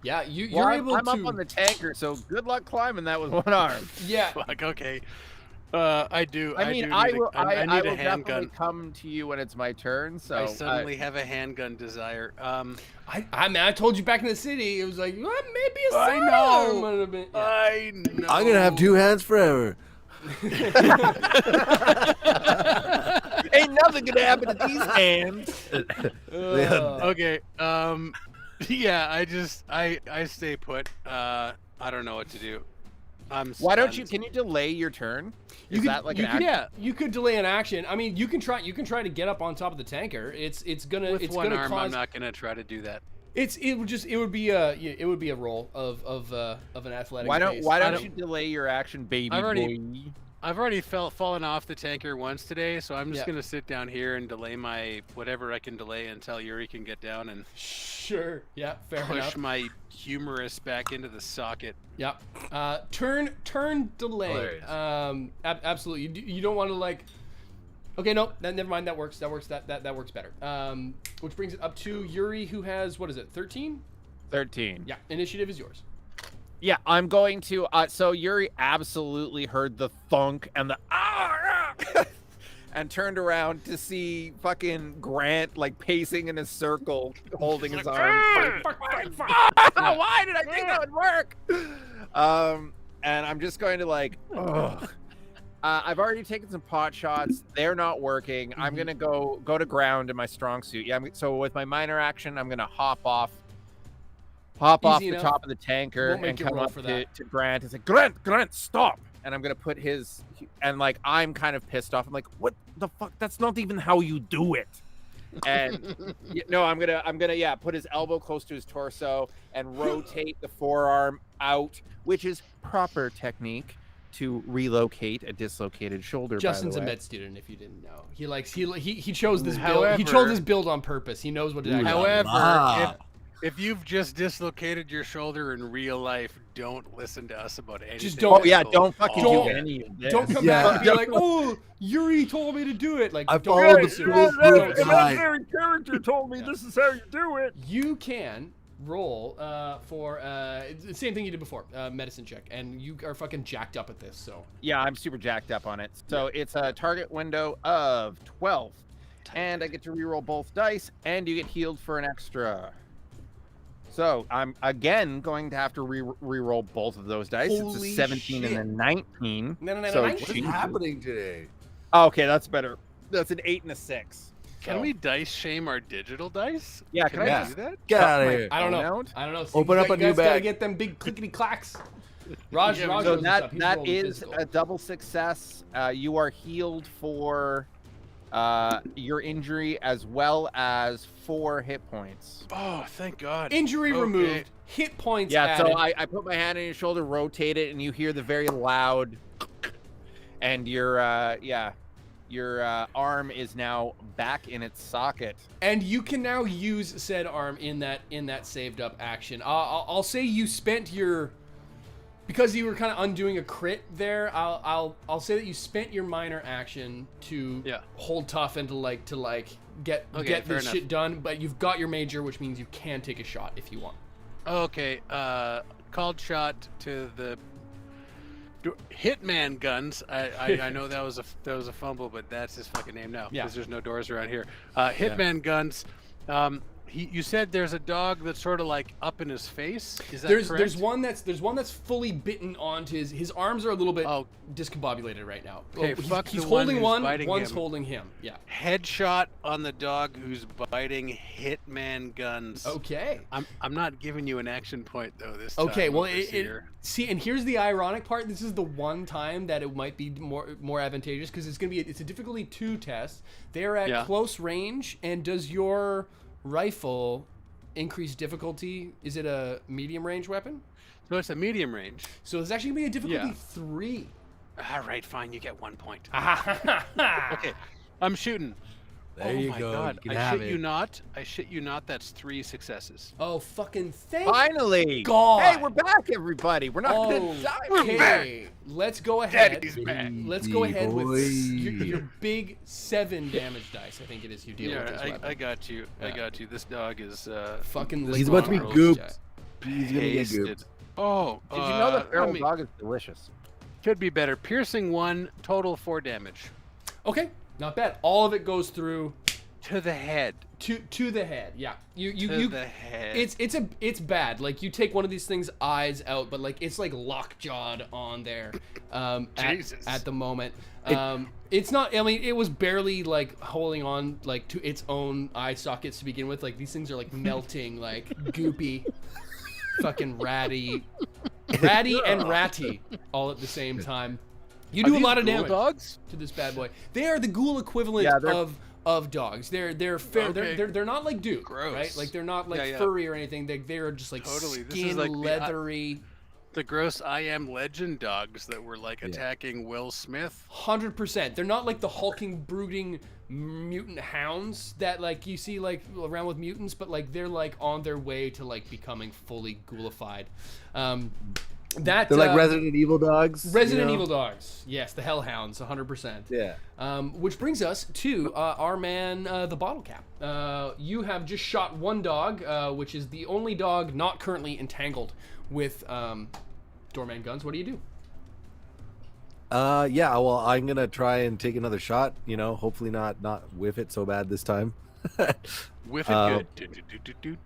Yeah, you're able I'm to. up on the tanker, so good luck climbing that with one arm. Yeah. Fuck. Okay. I do. I mean, I will need a handgun. Come to you when it's my turn. So I suddenly have a handgun desire. I told you back in the city, it was like, well, maybe a I sidearm know. would have been. Yeah. I know. I'm gonna have two hands forever. Ain't nothing gonna happen to these hands. Okay. Yeah. I stay put. I don't know what to do. Why don't you? Can you delay your turn? Is that like an action? Yeah, you could delay an action. I mean, you can try to get up on top of the tanker. It's gonna with it's one gonna arm, cause. I'm not gonna try to do that. It would be a roll of an athletic. Why base. don't you delay your action, baby boy? I've already fallen off the tanker once today, so I'm just gonna sit down here and delay my whatever I can delay until Yuri can get down and Sure. Yeah. Fair push enough. my humerus back into the socket. Yeah. Turn delay. Absolutely. You don't want to like. Okay, no, never mind. That works. That works better. Which brings it up to Yuri, who has, what is it, 13? 13. Yeah. Initiative is yours. Yeah, I'm going to. So Yuri absolutely heard the thunk and the and turned around to see fucking Grant like pacing in a circle, holding his arm. Fuck. Why did I think that would work? And I'm just going to like. I've already taken some pot shots. They're not working. I'm gonna go to ground in my strong suit. Yeah. So with my minor action, I'm gonna hop off the top of the tanker and come up to Grant and say, Grant, stop! And I'm gonna put his, and like I'm kind of pissed off. I'm like, what the fuck? That's not even how you do it. And no, I'm gonna put his elbow close to his torso and rotate the forearm out, which is proper technique to relocate a dislocated shoulder. Justin's by the a way. med student. If you didn't know, he chose this build. However, He chose this build on purpose. He knows what to do. However, if you've just dislocated your shoulder in real life, don't listen to us about anything. Just don't. Don't fucking do any of this. Don't come back and be like, oh, Yuri told me to do it. Like, I don't followed listen. the rules. Don't The imaginary character told me this is how you do it. You can roll for the same thing you did before, medicine check, and you are fucking jacked up at this. So Yeah, I'm super jacked up on it. So it's a target window of 12, and I get to reroll both dice, and you get healed for an extra. So I'm again going to have to reroll both of those dice. Holy it's a 17 shit. and a 19. No. So What is happening today? Oh, okay, that's better. That's an 8 and a 6. Can we dice shame our digital dice? Yeah, Can can I I do that? Get out of here. I don't know. Out? I don't know. Open up a new You guys gotta bag. get them big clickety clacks. Raj So knows this stuff. He's that rolling is physical. a double success. You are healed for your injury as well as 4 hit points. Oh, thank God. Injury Okay. removed. Hit points Yeah, added. so I put my hand on your shoulder, rotate it, and you hear the very loud, and you're your arm is now back in its socket. And you can now use said arm in that saved up action. I'll say you spent your, because you were kind of undoing a crit there. I'll say that you spent your minor action to hold tough and to get this shit done. But you've got your major, which means you can take a shot if you want. Okay. Called shot to the Hitman Guns. I know that was a fumble, but that's his fucking name now because there's no doors around here. Hitman Guns. You said there's a dog that's sort of like up in his face. Is that correct? There's one that's fully bitten onto his arms are a little bit discombobulated right now. Okay, he's holding one, one's holding him. Yeah. Headshot on the dog who's biting Hitman Guns. Okay. I'm not giving you an action point though this time. Okay, well see, and here's the ironic part. This is the one time that it might be more advantageous because it's a difficulty 2 test. They're at close range, and does your rifle increase difficulty? Is it a medium range weapon? No, it's a medium range. So it's actually gonna be a difficulty 3. All right, fine. You get 1 point. Okay, Okay, I'm shooting. There you my go. God. You can I have shit it. you not. I shit you not. That's 3 successes. Oh, fucking thank Finally! God. Hey, we're back, everybody. We're not gonna die. Okay, let's go ahead. Daddy's back. Let's go ahead with Boy. your big 7 damage dice. I think it is you deal with this weapon. I got you. I got you. This dog is Fucking He's about to be Lizard. gooped. He's gonna get pasted. gooped. Oh, Did you know the feral dog is delicious? Could be better. Piercing 1, total 4 damage. Okay, not bad. All of it goes through To the head. to the head. Yeah, To the head. It's bad. Like, you take one of these things' eyes out, but like it's like lockjawed on there Jesus. at the moment. It's not. I mean, it was barely like holding on like to its own eye sockets to begin with. Like, these things are like melting, like goopy, fucking ratty and ratty all at the same time. You do a lot of damage dogs to this bad boy. They are the ghoul equivalent of dogs. They're fair. Okay. They're not like Duke, Gross. right? Like, they're not like furry or anything. They're just like Totally. This skin is like leathery. the gross I Am Legend dogs that were like attacking Will Smith. 100%. They're not like the hulking, brooding mutant hounds that like you see like around with mutants, but like they're like on their way to like becoming fully ghoulified. They're like Resident Evil dogs. Resident Evil dogs. Yes, the Hellhounds, 100%. Yeah. Which brings us to our man, the Bottlecap. You have just shot one dog, which is the only dog not currently entangled with doorman guns. What do you do? Yeah. Well, I'm gonna try and take another shot. Hopefully not whiff it so bad this time. With it good.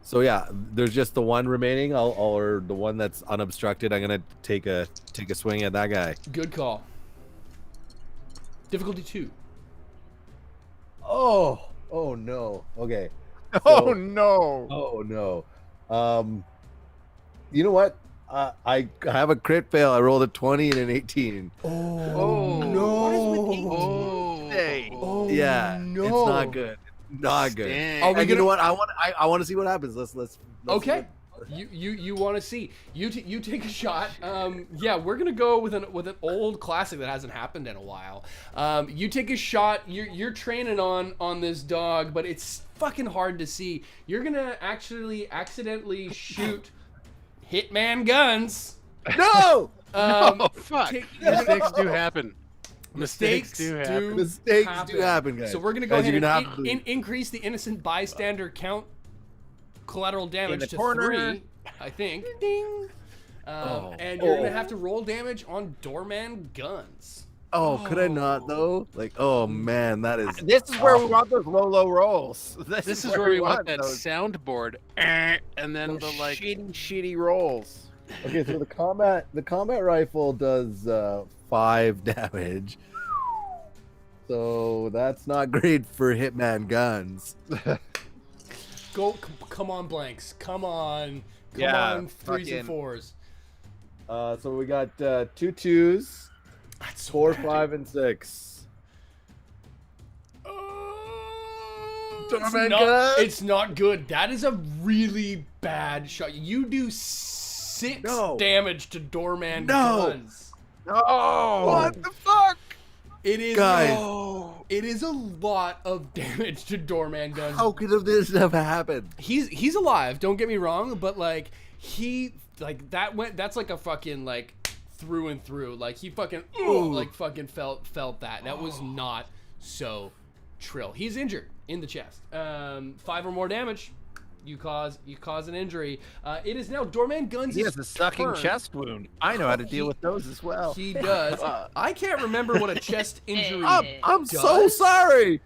So yeah, there's just the one remaining, or the one that's unobstructed. I'm gonna take a swing at that guy. Good call. Difficulty 2. Oh no. Okay. Oh no. Oh no. You know what? I have a crit fail. I rolled a 20 and an 18. Oh no. Yeah. no. It's not good. Not good. Dang. Are we And you know what? I want to see what happens. Let's Okay. You want to see? You take a shot. Yeah, we're gonna go with an old classic that hasn't happened in a while. You take a shot. You're training on this dog, but it's fucking hard to see. You're gonna actually accidentally shoot Hitman Guns. No. Oh fuck! Mistakes do happen. Mistakes do happen. Mistakes do happen, guys. So we're gonna go Guys, ahead you're and gonna have to- increase the innocent bystander count, collateral damage the to corner. 3, I think. Ding. And you're gonna have to roll damage on doorman guns. Oh, could I not though? Like, oh man, that is. This is where we want those low rolls. This is where we want that soundboard, and then those the like. shitty rolls. Okay, so the combat rifle does 5 damage. So that's not great for Hitman Guns. Come on, blanks. Come on, Yeah, 3s and 4s. So we got 2 2s, That's so 4, bad, 5, and 6. Doorman gun? It's not good. That is a really bad shot. You do 6 damage to doorman guns. Oh, What the fuck? It is Guys. It is a lot of damage to Doorman guns. How could this have happened? He's alive, don't get me wrong, but like that's like a fucking like through and through. Like he fucking like fucking felt that. That was not so trill. He's injured in the chest. 5 or more damage. You cause an injury. It is now Doorman Guns' He has a sucking turn. chest wound. I know how to deal with those as well. He does. I can't remember what a chest injury I'm does. so sorry.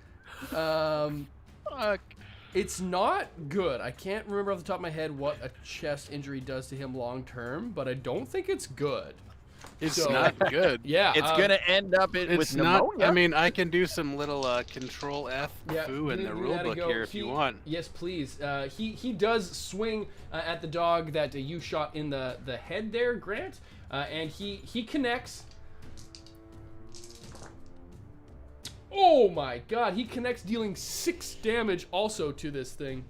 It's not good. I can't remember off the top of my head what a chest injury does to him long term, but I don't think it's good. It's So- not good. Yeah, It's gonna end up with It's not. pneumonia. I mean, I can do some little Control F Yeah, foo in you the gotta rulebook go. here if you want. Yes, please. He does swing at the dog that you shot in the head there, Grant, and he connects. Oh my God! He connects, dealing 6 damage also to this thing.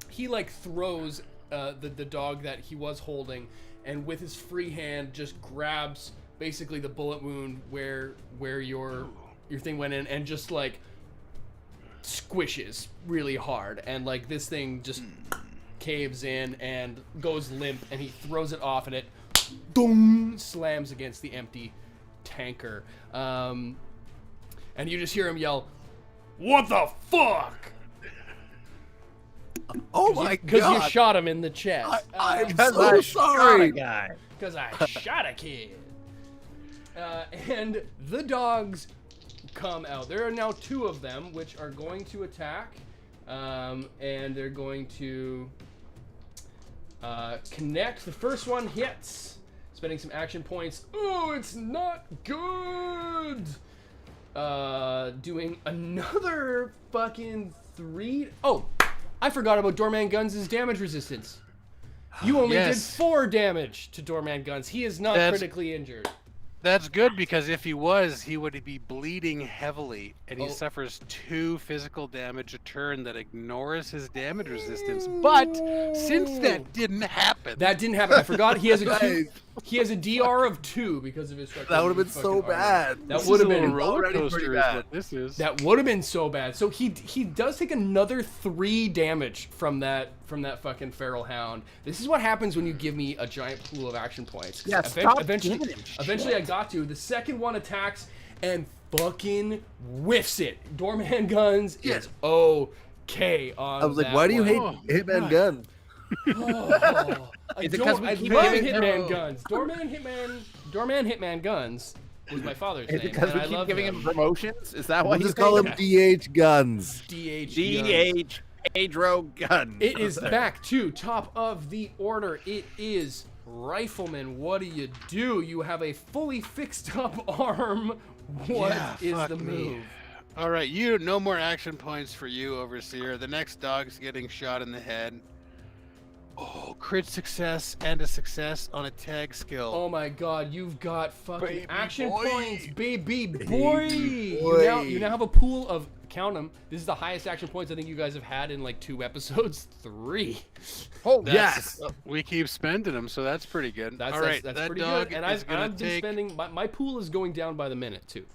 He like throws the dog that he was holding, and with his free hand just grabs basically the bullet wound where your thing went in, and just like squishes really hard, and like this thing just caves in and goes limp, and he throws it off, and it boom slams against the empty tanker. And you just hear him yell, "What the fuck?" Oh my Because you god. shot him in the chest. I'm Because so I sorry. shot a guy. Because I shot a kid. And the dogs come out. There are now 2 of them, which are going to attack. And they're going to connect. The first one hits, spending some action points. Oh, it's not good. Doing another fucking 3. Oh, I forgot about Doorman Guns' damage resistance. You only did Yes. 4 damage to Doorman Guns. He is not That's- critically injured. That's good, because if he was, he would be bleeding heavily, and he Oh. suffers 2 physical damage a turn that ignores his damage resistance. But since that didn't happen, That didn't happen. I forgot he has a Guys. he has a DR of 2 because of his fucking, That would have been fucking so armor. bad. That this would is have a little been roller already pretty coaster is bad. what this is. That would have been so bad. So he does take another 3 damage from that fucking feral hound. This is what happens when you give me a giant pool of action points. Yeah, stop eventually, giving him eventually I got to. The second one attacks and fucking whiffs it. Doorman Guns is okay on I was like, that why do you hate one. Hitman Gun? Oh, Is it 'cause we I keep love giving him- Hitman Guns. Doorman Hitman Guns was my father's Is name. it because and we I keep love giving him promotions? Is that why We'll you just call him DH Guns. DH Guns. DH Pedro Gun? It is back to top of the order. It is Rifleman. What do? You have a fully fixed up arm. What is fuck the me. move? All right, no more action points for you, Overseer. The next dog's getting shot in the head. Oh, crit success and a success on a tag skill. Oh my god, you've got fucking Baby action boy. points, baby boy. boy. You now have a pool of, count them, this is the highest action points I think you guys have had in like 2 episodes. 3. Oh Yes. We keep spending them, so that's pretty good. That's, All right, that's that pretty dog good. And is I've gonna been take spending, my pool is going down by the minute too.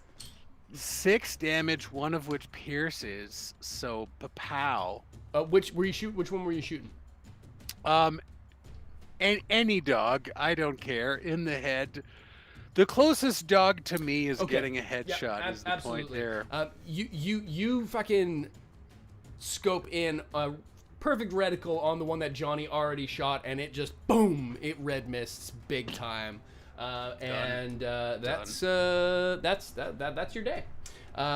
6 damage, one of which pierces. So, pow. Which one were you shooting? Any dog, I don't care, in the head. The closest dog to me is Okay. getting a headshot. Is the absolutely. point there? You fucking scope in a perfect reticle on the one that Johnny already shot, and it just boom, it red mists big time, and that's your day.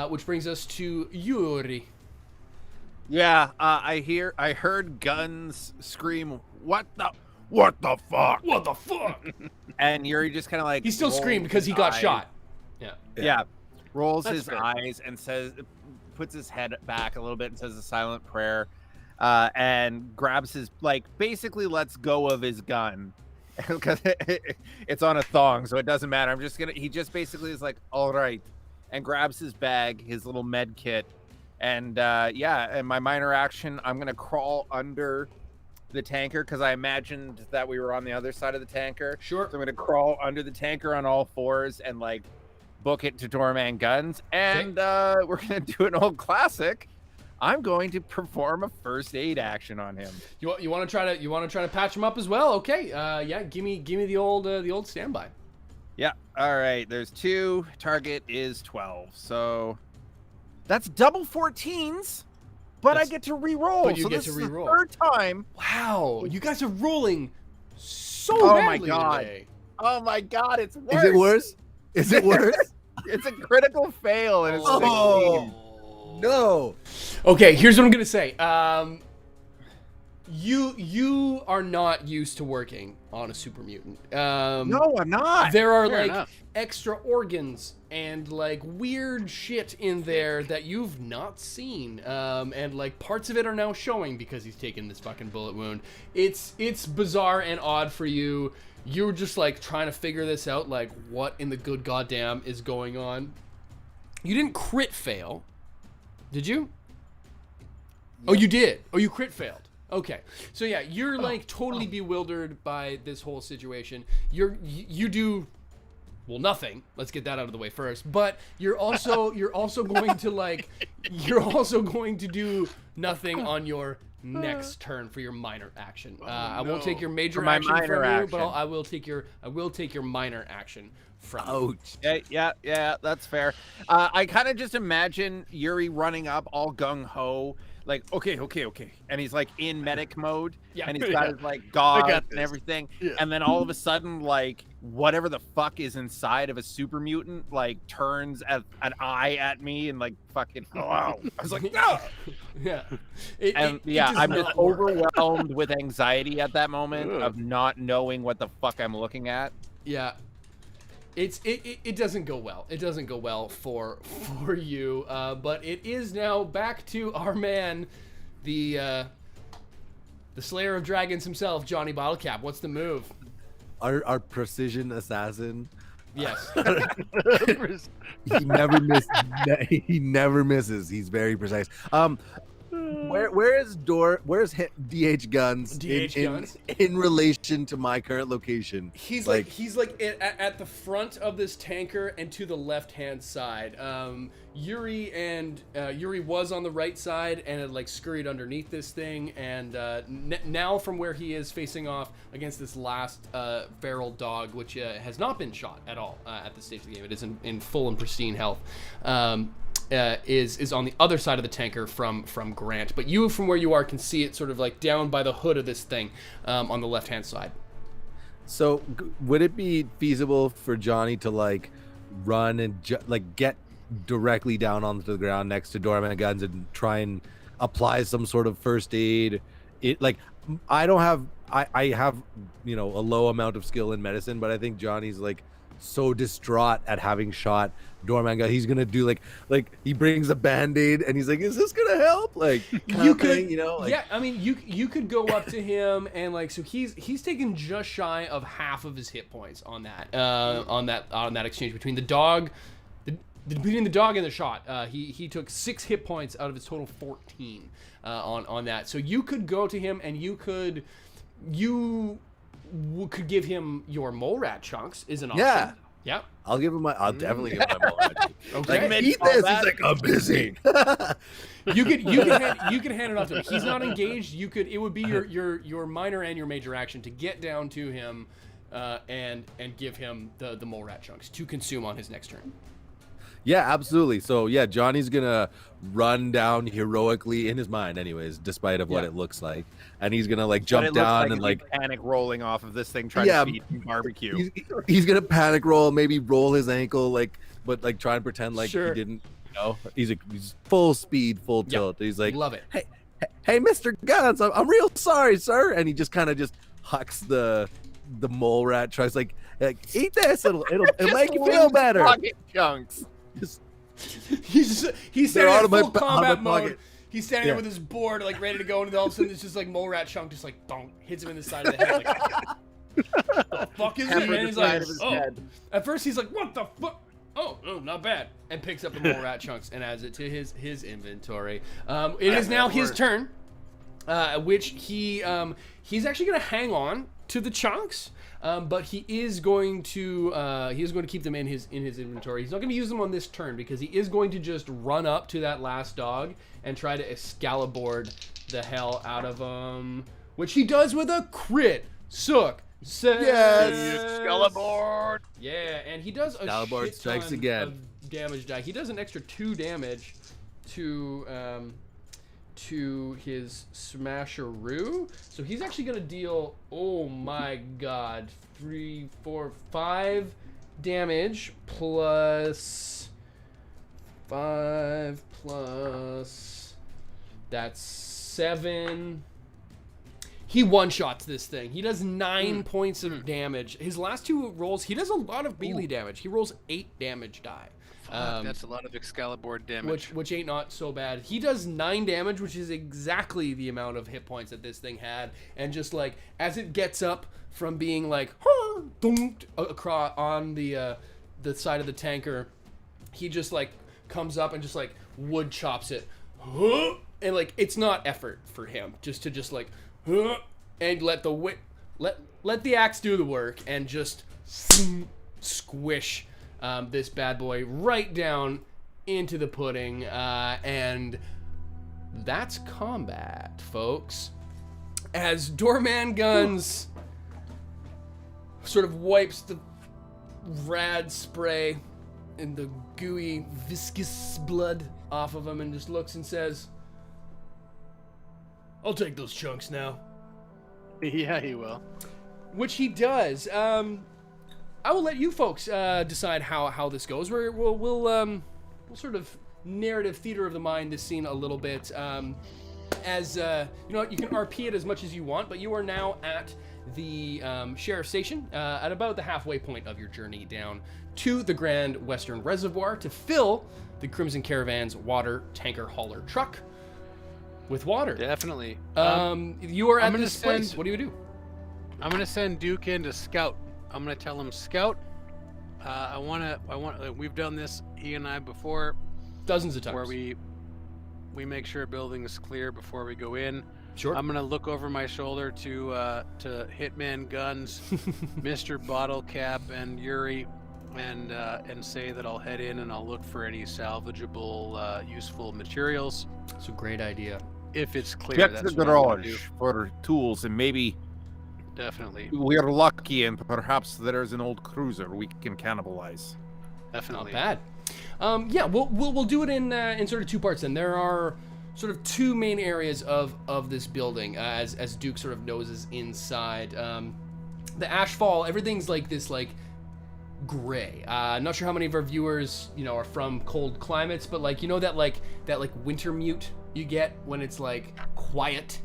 Which brings us to Yuri. Yeah, I heard Guns scream, "What the fuck?" What the fuck? And Yuri just kind of like He still rolls screamed because he his got eyes. shot. Yeah. Yeah, rolls That's his fair. eyes and puts his head back a little bit and says a silent prayer, and grabs his, like, basically lets go of his gun because it's on a thong, so it doesn't matter. He just basically is like, all right, and grabs his bag, his little med kit, and and my minor action, I'm gonna crawl under the tanker because I imagined that we were on the other side of the tanker. Sure. So I'm gonna crawl under the tanker on all 4s and like book it to Doorman Guns, and we're gonna do an old classic. I'm going to perform a first aid action on him. You want to try to patch him up as well? Okay. Yeah. Give me the old standby. Yeah. All right. There's 2. Target is 12. So that's double 14s. But I get to re-roll. But you so get this to is re-roll. the 3rd time. Wow. You guys are rolling so Oh my badly God. today. Oh my God! It's worse. Is it worse? Is it worse? It's a critical fail, and it's 16. No. Okay, here's what I'm gonna say. You are not used to working on a super mutant. No, I'm not. There are Fair like enough. extra organs and like weird shit in there that you've not seen. And like parts of it are now showing because he's taken this fucking bullet wound. It's bizarre and odd for you. You're just like trying to figure this out, like what in the good goddamn is going on. You didn't crit fail, did you? Oh, you did. Oh, you crit failed. Okay, so yeah, you're like totally bewildered by this whole situation. You do, well, nothing. Let's get that out of the way first. But you're also going to do nothing on your next turn for your minor action. I won't take your major action from you, but I will take your minor action from you. Ouch. Yeah, that's fair. I kind of just imagine Yuri running up all gung ho, like okay, and he's like in medic mode, and he's got his like gauze and everything, and then all of a sudden, like whatever the fuck is inside of a super mutant, like turns an eye at me and like fucking wow. I was like, no. Yeah. I'm just overwhelmed with anxiety at that moment of not knowing what the fuck I'm looking at. Yeah. It doesn't go well. It doesn't go well for you. But it is now back to our man, the Slayer of Dragons himself, Johnny Bottlecap. What's the move? Our precision assassin. Yes. He never misses. He never misses. He's very precise. Where's DH Guns in relation to my current location? He's like at the front of this tanker and to the left hand side. Yuri was on the right side and had like scurried underneath this thing, and now from where he is facing off against this last feral dog, which has not been shot at all at this stage of the game. It is in full and pristine health. Is on the other side of the tanker from Grant, but you from where you are can see it sort of like down by the hood of this thing on the left hand side. So would it be feasible for Johnny to like run and get directly down onto the ground next to Doorman Guns and try and apply some sort of first aid? I have a low amount of skill in medicine, but I think Johnny's like so distraught at having shot Doorman Guns, he's gonna do like he brings a band-aid and he's like, is this gonna help? Like you could, yeah, I mean you could go up to him and like, so he's taken just shy of half of his hit points on that exchange between the dog between the dog and the shot. He took 6 hit points out of his total 14 on that. So you could go to him and you could give him your mole rat chunks is an option. Yeah. I'll definitely give him my mole rat. Okay. Like, eat this. He's like, I'm busy. You could hand it off to him. He's not engaged. It would be your minor and your major action to get down to him and give him the mole rat chunks to consume on his next turn. Yeah, absolutely. So yeah, Johnny's gonna run down heroically in his mind, anyways, despite of what it looks like, and he's gonna like jump down and like panic rolling off of this thing, trying to feed him barbecue. He's gonna panic roll, maybe roll his ankle, but try and pretend like he didn't. He's full speed, full tilt. He's like, love it. Hey, Mr. Guns, I'm real sorry, sir. And he just kind of just hucks the mole rat. Tries like eat this. It'll make you feel better. Pocket chunks. He's standing in full combat mode. He's standing there with his board, like ready to go, and all of a sudden it's just like mole rat chunk, just like donk, hits him in the side of the head. Like, the fuck is he? And he's like, At first he's like, what the fuck? Oh, not bad, and picks up the mole rat chunks and adds it to his inventory. It is now his turn, which he's actually gonna hang on to the chunks, but he is going to keep them in his inventory. He's not going to use them on this turn because he is going to just run up to that last dog and try to Excalibur the hell out of him, which he does with a crit success. Yes! Excalibur! Yeah, and he does a Excalibur shit strikes ton again. of damage die. He does an extra 2 damage to his Smasheroo. So he's actually going to deal, oh my god, 3, 4, 5 damage plus 5 plus, that's 7. He one-shots this thing. He does 9 points of damage. His last 2 rolls, he does a lot of melee damage. He rolls 8 damage die. That's a lot of Excalibur damage. Which ain't not so bad. He does 9 damage, which is exactly the amount of hit points that this thing had. And just like as it gets up from being like across on the side of the tanker, he just like comes up and just like wood chops it, and like it's not effort for him just to just like and let the axe do the work and just squish this bad boy right down into the pudding, and that's combat, folks. As Doorman Guns sort of wipes the rad spray and the gooey, viscous blood off of him and just looks and says, "I'll take those chunks now." Yeah, he will. Which he does. I will let you folks decide how this goes. We'll sort of narrative theater of the mind this scene a little bit. As you know, you can RP it as much as you want, but you are now at the sheriff's station at about the halfway point of your journey down to the Grand Western Reservoir to fill the Crimson Caravan's water tanker hauler truck with water. Definitely. You are at this place. What do you do? I'm gonna send Duke in to scout. I'm gonna tell him, scout. We've done this, he and I, before, Dozens of times. where we make sure a building is clear before we go in. Sure. I'm gonna look over my shoulder to Hitman Guns, Mr. Bottlecap, and Yuri, and say that I'll head in and I'll look for any salvageable, useful materials. It's a great idea. If it's clear, Get to that's the what I'm gonna do. garage for tools, and maybe Definitely. we're lucky and perhaps there's an old cruiser we can cannibalize. Definitely. Not bad. Yeah, we'll do it in sort of 2 parts. Then there are sort of 2 main areas of this building as Duke sort of noses inside. The ashfall, everything's like this like gray. Not sure how many of our viewers are from cold climates, but like that winter mute you get when it's like quiet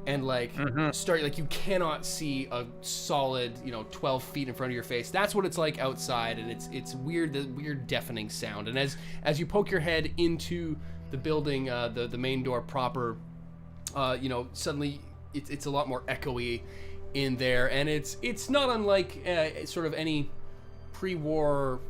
and like start like you cannot see a solid 12 feet in front of your face. That's what it's like outside, and it's weird, the weird deafening sound. And as you poke your head into the building, the main door proper, suddenly it's a lot more echoey in there, and it's not unlike sort of any pre-war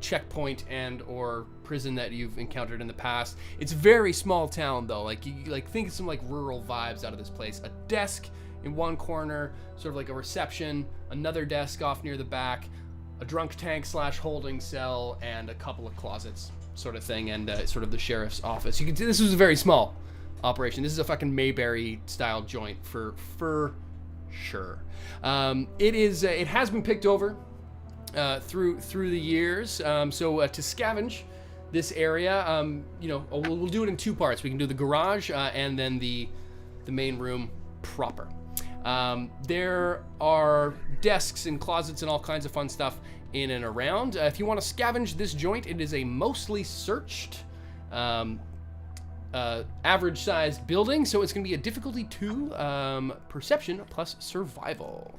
checkpoint and or prison that you've encountered in the past. It's very small town though. Like you think of some like rural vibes out of this place. A desk in one corner, sort of like a reception, another desk off near the back, a drunk tank / holding cell, and a couple of closets sort of thing, and sort of the sheriff's office. You can see this was a very small operation. This is a fucking Mayberry style joint for sure. It has been picked over through the years. So to scavenge this area, we'll do it in 2 parts. We can do the garage and then the main room proper. There are desks and closets and all kinds of fun stuff in and around. If you want to scavenge this joint, it is a mostly searched, average-sized building, so it's going to be a difficulty 2, perception plus survival.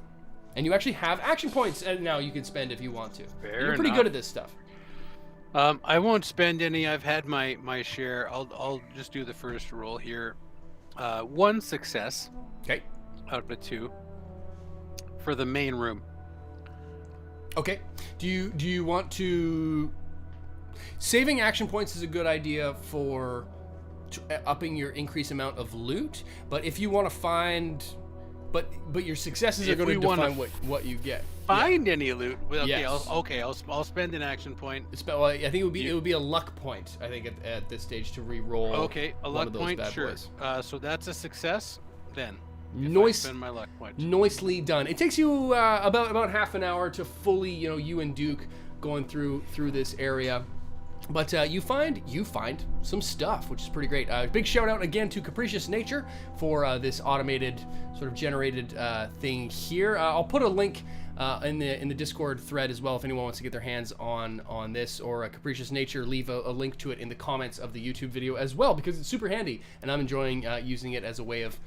And you actually have action points now you can spend if you want to. You're pretty good at this stuff. I won't spend any. I've had my share. I'll just do the first roll here. 1 success. Okay. Out of 2 for the main room. Okay. Do you want to... Saving action points is a good idea for upping your increased amount of loot, but if you want to find but your successes are If going to we wanna define what you get. Find any loot. Well, okay, Yes. I'll spend an action point. Well, I think it would be a luck point. I think at this stage to re-roll. Okay, a one luck of those point, bad sure. boys. So that's a success. Then if I Noise. spend my luck point. Nicely done. It takes you about half an hour to fully, you and Duke going through this area. But you find some stuff, which is pretty great. Big shout out again to Capricious Nature for this automated sort of generated thing here. I'll put a link in the Discord thread as well if anyone wants to get their hands on this, or Capricious Nature. Leave a link to it in the comments of the YouTube video as well, because it's super handy and I'm enjoying using it as a way of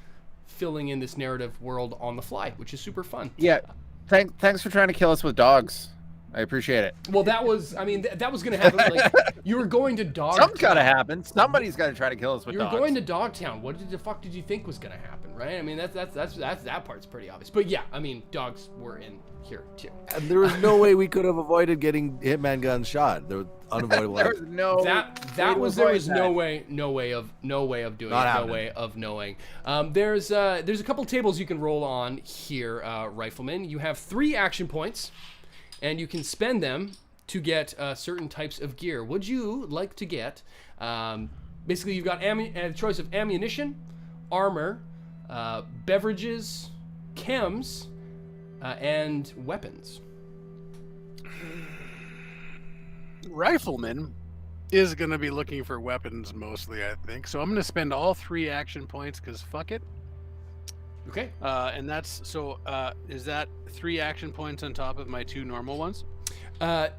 filling in this narrative world on the fly, which is super fun. Yeah. Thanks for trying to kill us with dogs. I appreciate it. Well, that was going to happen. Like, you were going to Dogtown. Something's got to happen. Somebody's got to try to kill us with You were dogs. going to Dogtown. What the fuck did you think was going to happen, right? I mean, that's that part's pretty obvious. But yeah, I mean, dogs were in here too. And there was no way we could have avoided getting hitman guns shot. There was unavoidable. There was no. There was no way of doing Not it, happening. no way of knowing. There's a couple tables you can roll on here, Rifleman. You have 3 action points, and you can spend them to get certain types of gear. Would you like to get? Basically, you've got a choice of ammunition, armor, beverages, chems, and weapons. Rifleman is going to be looking for weapons mostly, I think. So I'm going to spend all 3 action points because fuck it. Okay. And that's so. Is that 3 action points on top of my 2 normal ones? My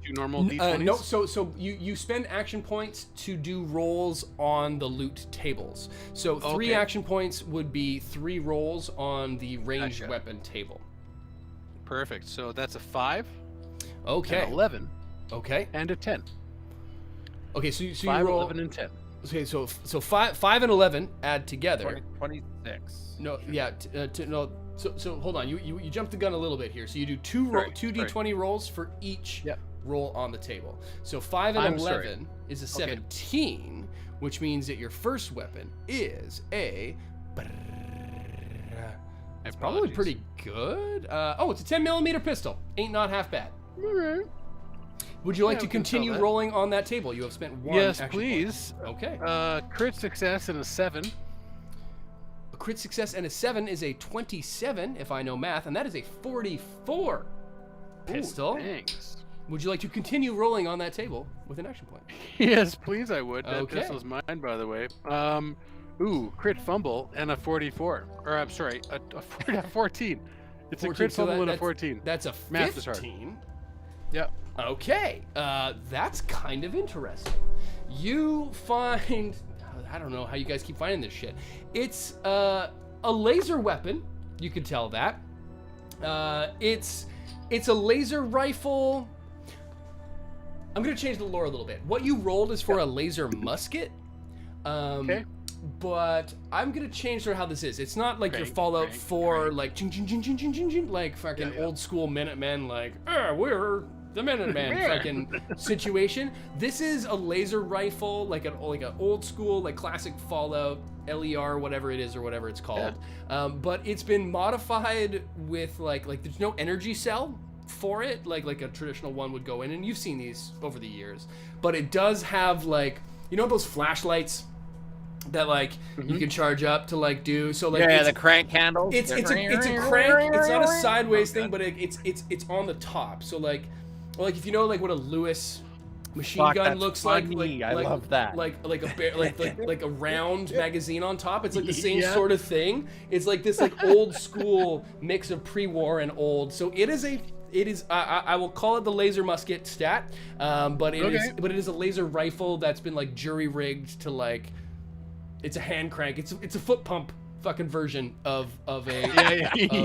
2 normal d20s? No. So you spend action points to do rolls on the loot tables. So 3 Okay. action points would be 3 rolls on the ranged Gotcha. weapon table. Perfect. So that's a 5, Okay. an 11, Okay. and a 10. Okay. So 5, you roll. 11, and 10. Okay. So 5 and 11 add together. 26. No. Yeah. No. So hold on. You jumped the gun a little bit here. So you do 2 Sorry, 2d20 rolls for each Yep. roll on the table. So 5 and I'm 11 is a Okay. 17, which means that your first weapon is a. It's probably Apologies. pretty good. It's a 10mm pistol. Ain't not half bad. Alright. Would you like Yeah, to we can tell continue that. rolling on that table? You have spent 1 Yes, action point. please. Okay. Crit success and a 7. A crit success and a 7 is a 27, if I know math, and that is a 44 pistol. Ooh, thanks. Would you like to continue rolling on that table with an action point? Yes, please, I would. That Okay. pistol's mine, by the way. Crit fumble and a 44. Or I'm sorry, a 14. It's a 14, crit so fumble and a that's- 14. That's a Math is hard. 15. Yep. Okay, that's kind of interesting. You find, I don't know how you guys keep finding this shit. It's a laser weapon. You can tell that. It's a laser rifle. I'm gonna change the lore a little bit. What you rolled is for a laser musket. Okay. But I'm gonna change sort of how this is. It's not like your Right, Fallout right, 4, right. like ching, ching, ching, ching, ching, ching, ching, like fucking Yeah, yeah. old school Minutemen, like we're the Minutemen Yeah. fucking situation. This is a laser rifle, like an old school, like classic Fallout LER, whatever it is or whatever it's called. But it's been modified with like there's no energy cell for it, like a traditional one would go in, and you've seen these over the years. But it does have like, you know those flashlights that like you can charge up to like do so like Yeah, it's- the crank handles. it's a crank. It's not a sideways thing, but it's on the top. So like if you know like what a Lewis machine Fuck, gun that's looks funny. I love that. Like a round magazine on top. It's like the same Yeah. sort of thing. It's like this like old school mix of pre-war and old. So it is I will call it the laser musket stat, but it is a laser rifle that's been like jury rigged to like. It's a hand crank. It's a foot pump fucking version of a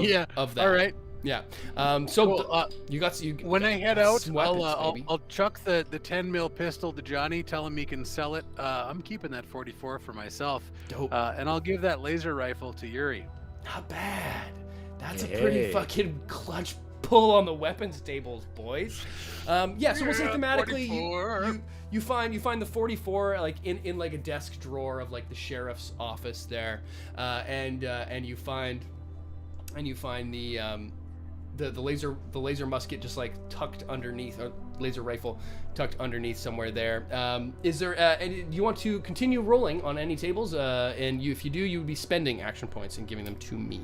Yeah. of that. All right. Yeah. Cool. You When I head out, some weapons, baby. I'll chuck the 10 pistol to Johnny, tell him he can sell it. I'm keeping that 44 for myself. Dope. And I'll give that laser rifle to Yuri. Not bad. That's a Hey. pretty fucking clutch pull on the weapons tables, boys. So we'll say thematically 44. you find the 44 like in like a desk drawer of like the sheriff's office there, and you find and you find the laser musket just like tucked underneath, or laser rifle tucked underneath somewhere there. Is there? And do you want to continue rolling on any tables? And if you do, you would be spending action points and giving them to me.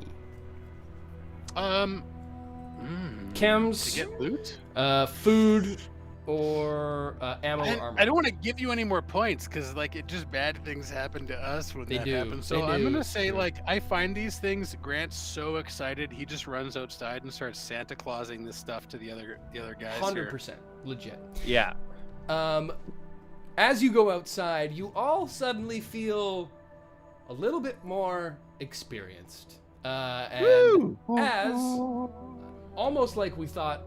Chems, To get loot? food, or ammo or armor. I don't want to give you any more points because like it just bad things happen to us when that happens. So I'm gonna say like I find these things. Grant's so excited he just runs outside and starts Santa Clausing this stuff to the other guys. 100% legit. Yeah. As you go outside, you all suddenly feel a little bit more experienced. And as almost like we thought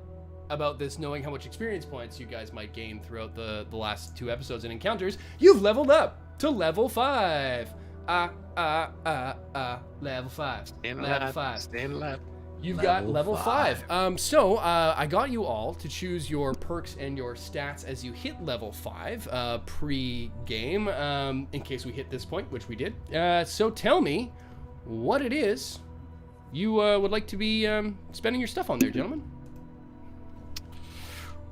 about this, knowing how much experience points you guys might gain throughout the last 2 episodes and encounters, you've leveled up to level 5. Level 5. Level 5. Stand alive. You've got level 5. So I got you all to choose your perks and your stats as you hit level 5 pre-game, in case we hit this point, which we did. So tell me what it is you would like to be spending your stuff on there, gentlemen.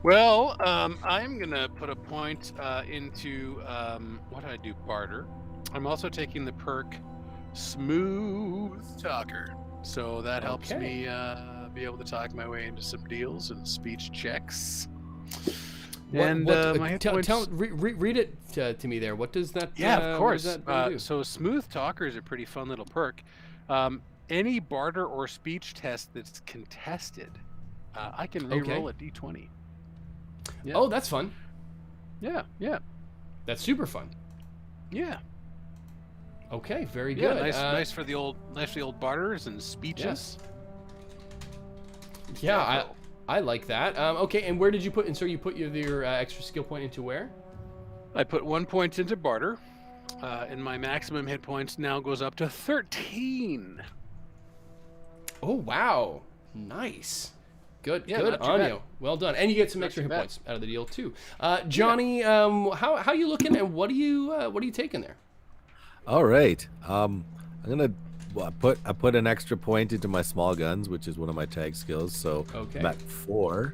Well, I'm gonna put a point into what did I do? Barter. I'm also taking the perk Smooth Talker, so that helps me be able to talk my way into some deals and speech checks. My hit points... read it to me there. What does that? Yeah, of course. What does that do? So Smooth Talker is a pretty fun little perk. Any barter or speech test that's contested, I can re-roll a d20. Yeah. Oh, that's fun. Yeah. That's super fun. Yeah. Okay, very Yeah, good. nice for the old barters and speeches. Yeah, I like that. Okay, and where did you put? And so you put your extra skill point into where? I put 1 point into barter, and my maximum hit points now goes up to 13. Oh wow, nice. Good, Yeah, good not too on bad. you. Well done, and you get some Not extra too hit bad. points out of the deal too. Johnny, how you looking, and what are you taking there? All right. I'm gonna I put an extra point into my small guns, which is one of my tag skills. So I'm at 4,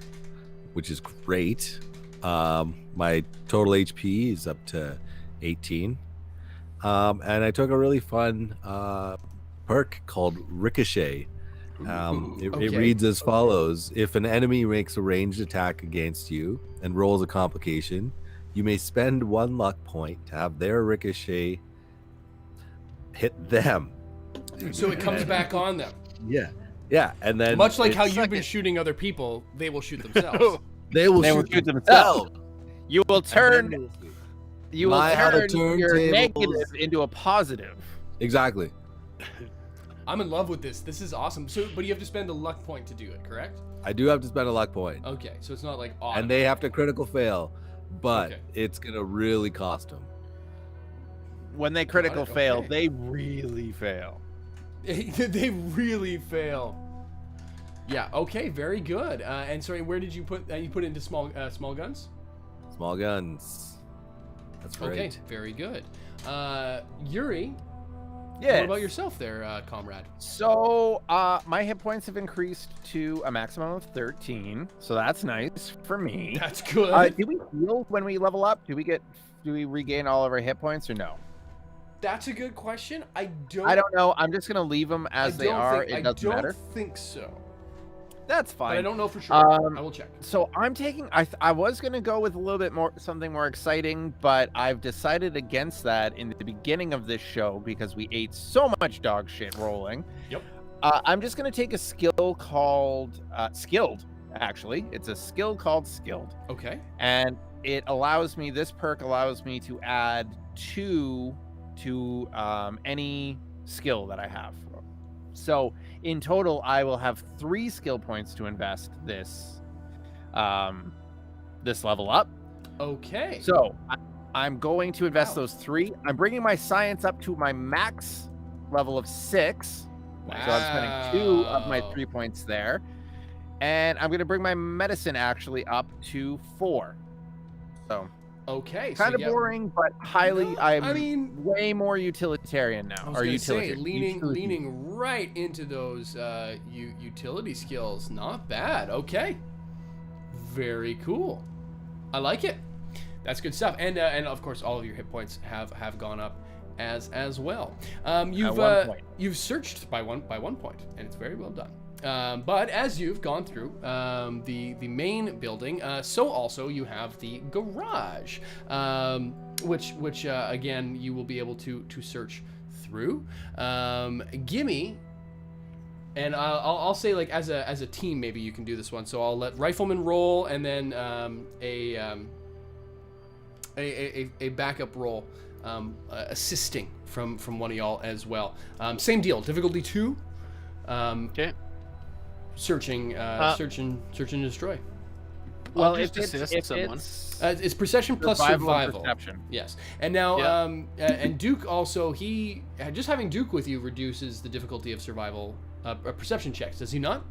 which is great. My total HP is up to 18. And I took a really fun perk called Ricochet. It reads as follows: if an enemy makes a ranged attack against you and rolls a complication, you may spend 1 luck point to have their ricochet hit them. So it comes back on them. Yeah, and then Much like how you've been shooting other people, they will shoot themselves. they will shoot themselves. You will turn your turntables negative into a positive. Exactly. I'm in love with this. This is awesome. So, but you have to spend a luck point to do it, correct? I do have to spend a luck point. Okay, so it's not like And they have to critical fail, but Okay. it's gonna really cost them. When they critical it, fail, okay. they really fail. They really fail. Yeah. Okay. Very good. And sorry, where did you put? You put it into small guns. Small guns. That's right. Okay. Very good. Yuri. Yeah. What about yourself, there, comrade? So, my hit points have increased to a maximum of 13, so that's nice for me. That's good. Do we heal when we level up? Do we regain all of our hit points or no? That's a good question. I don't know. I'm just gonna leave them as they are. It doesn't matter. I don't think so. That's But fine. I don't know for sure. I will check. So I'm taking. I was gonna go with a little bit more, something more exciting, but I've decided against that in the beginning of this show because we ate so much dog shit rolling. Yep. I'm just gonna take a skill called Skilled. Actually, it's a skill called Skilled, Okay. and it allows me. This perk allows me to add 2 to any skill that I have. So in total, I will have 3 skill points to invest this this level up. Okay. So I'm going to invest those 3. I'm bringing my science up to my max level of 6. Wow. So I'm spending 2 of my 3 points there. And I'm going to bring my medicine actually up to 4. So Okay. Kind of yeah. boring, but highly. No, I'm I mean, way more utilitarian now. I was Or gonna say, utilitarian. leaning right into those utility skills. Not bad. Okay. Very cool. I like it. That's good stuff. And of course, all of your hit points have gone up as well. You've searched by one point, and it's very well done. But as you've gone through the main building, so also you have the garage, which again you will be able to search through. Gimme, and I'll say, like, as a team maybe you can do this one. So I'll let Rifleman roll, and then a backup roll, assisting from one of y'all as well. Same deal, difficulty 2. Okay. Searching, search and destroy. Well, just if assist someone. It's perception plus Survival and survival. perception. Yes, and now Yeah. and Duke also, he just having Duke with you reduces the difficulty of survival perception checks. Does he not?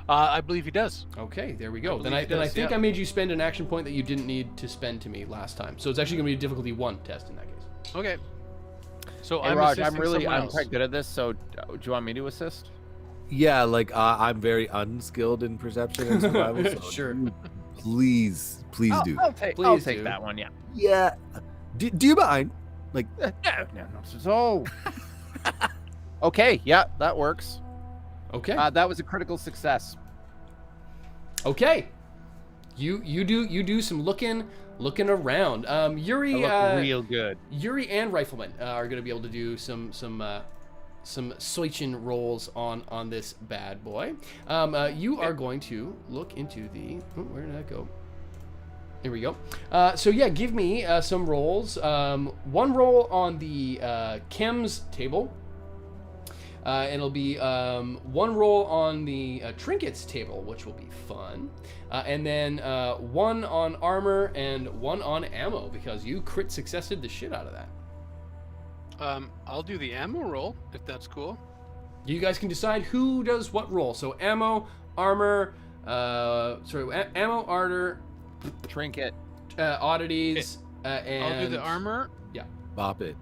I believe he does. Okay, there we go. I Then believe he I does, think yeah. I made you spend an action point that you didn't need to spend to me last time. So it's actually going to be a difficulty 1 test in that case. Okay. So Hey, I'm Raj, assisting I'm else. quite good at this. So, do you want me to assist? Yeah, like I'm very unskilled in perception and survival. So Sure. Please do. I'll take Please do. that one. Yeah. Yeah. Do you mind? Like, No. So. Okay. Yeah, that works. Okay. That was a critical success. Okay. You do some looking around. Yuri I look real good. Yuri and Rifleman are going to be able to do some searching rolls on this bad boy. You are going to look into the where did that go? Here we go. So yeah, give me some rolls. One roll on the chems table. And it'll be one roll on the trinkets table, which will be fun. And then one on armor and one on ammo, because you crit successed the shit out of that. I'll do the ammo roll, if that's cool. You guys can decide who does what roll. So ammo, armor, ammo, armor, Trinket. oddities, and... I'll do the armor. bop it.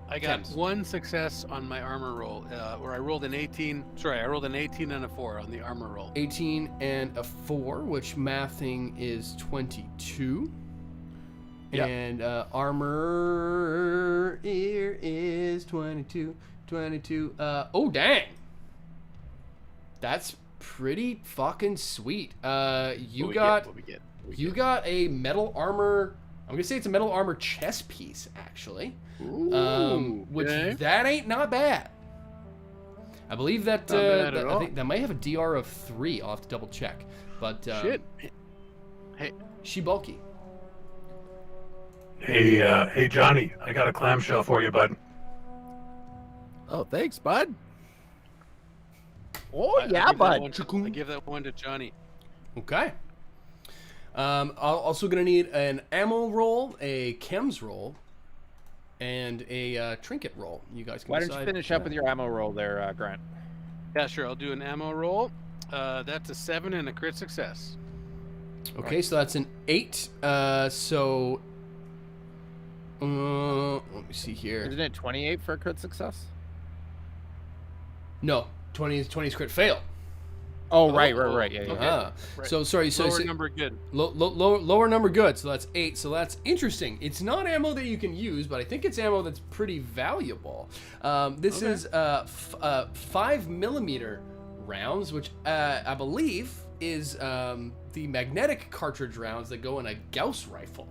I got Chems. 1 success on my armor roll, where I rolled an 18. Sorry, I rolled an 18 and a 4 on the armor roll. 18 and a 4, which mathing is 22. Yep. And armor here is 22. Oh, dang. That's pretty fucking sweet. You got a metal armor. I'm gonna say it's a metal armor chest piece, actually. Which okay. that ain't not bad. I believe that, Not bad at I all. think that might have a DR of 3. I'll have to double check. But Shit. Hey, she bulky. Hey, Johnny, I got a clamshell for you, bud. Oh, thanks, bud. Oh, yeah, bud. I give that one to Johnny. Okay. I'm also gonna need an ammo roll, a chems roll, and a trinket roll. You guys can Why don't you decide. finish up with your ammo roll there, Grant? Yeah, sure. I'll do an ammo roll. That's a 7 and a crit success. Okay, so that's an 8. Let me see here. Isn't it 28 for a crit success? No, 20 is crit fail. Oh, right. Yeah, okay. yeah. Ah. Right. So sorry. So Lower number good. lower number good. So that's 8. So that's interesting. It's not ammo that you can use, but I think it's ammo that's pretty valuable. This is 5mm rounds, which I believe is the magnetic cartridge rounds that go in a Gauss rifle.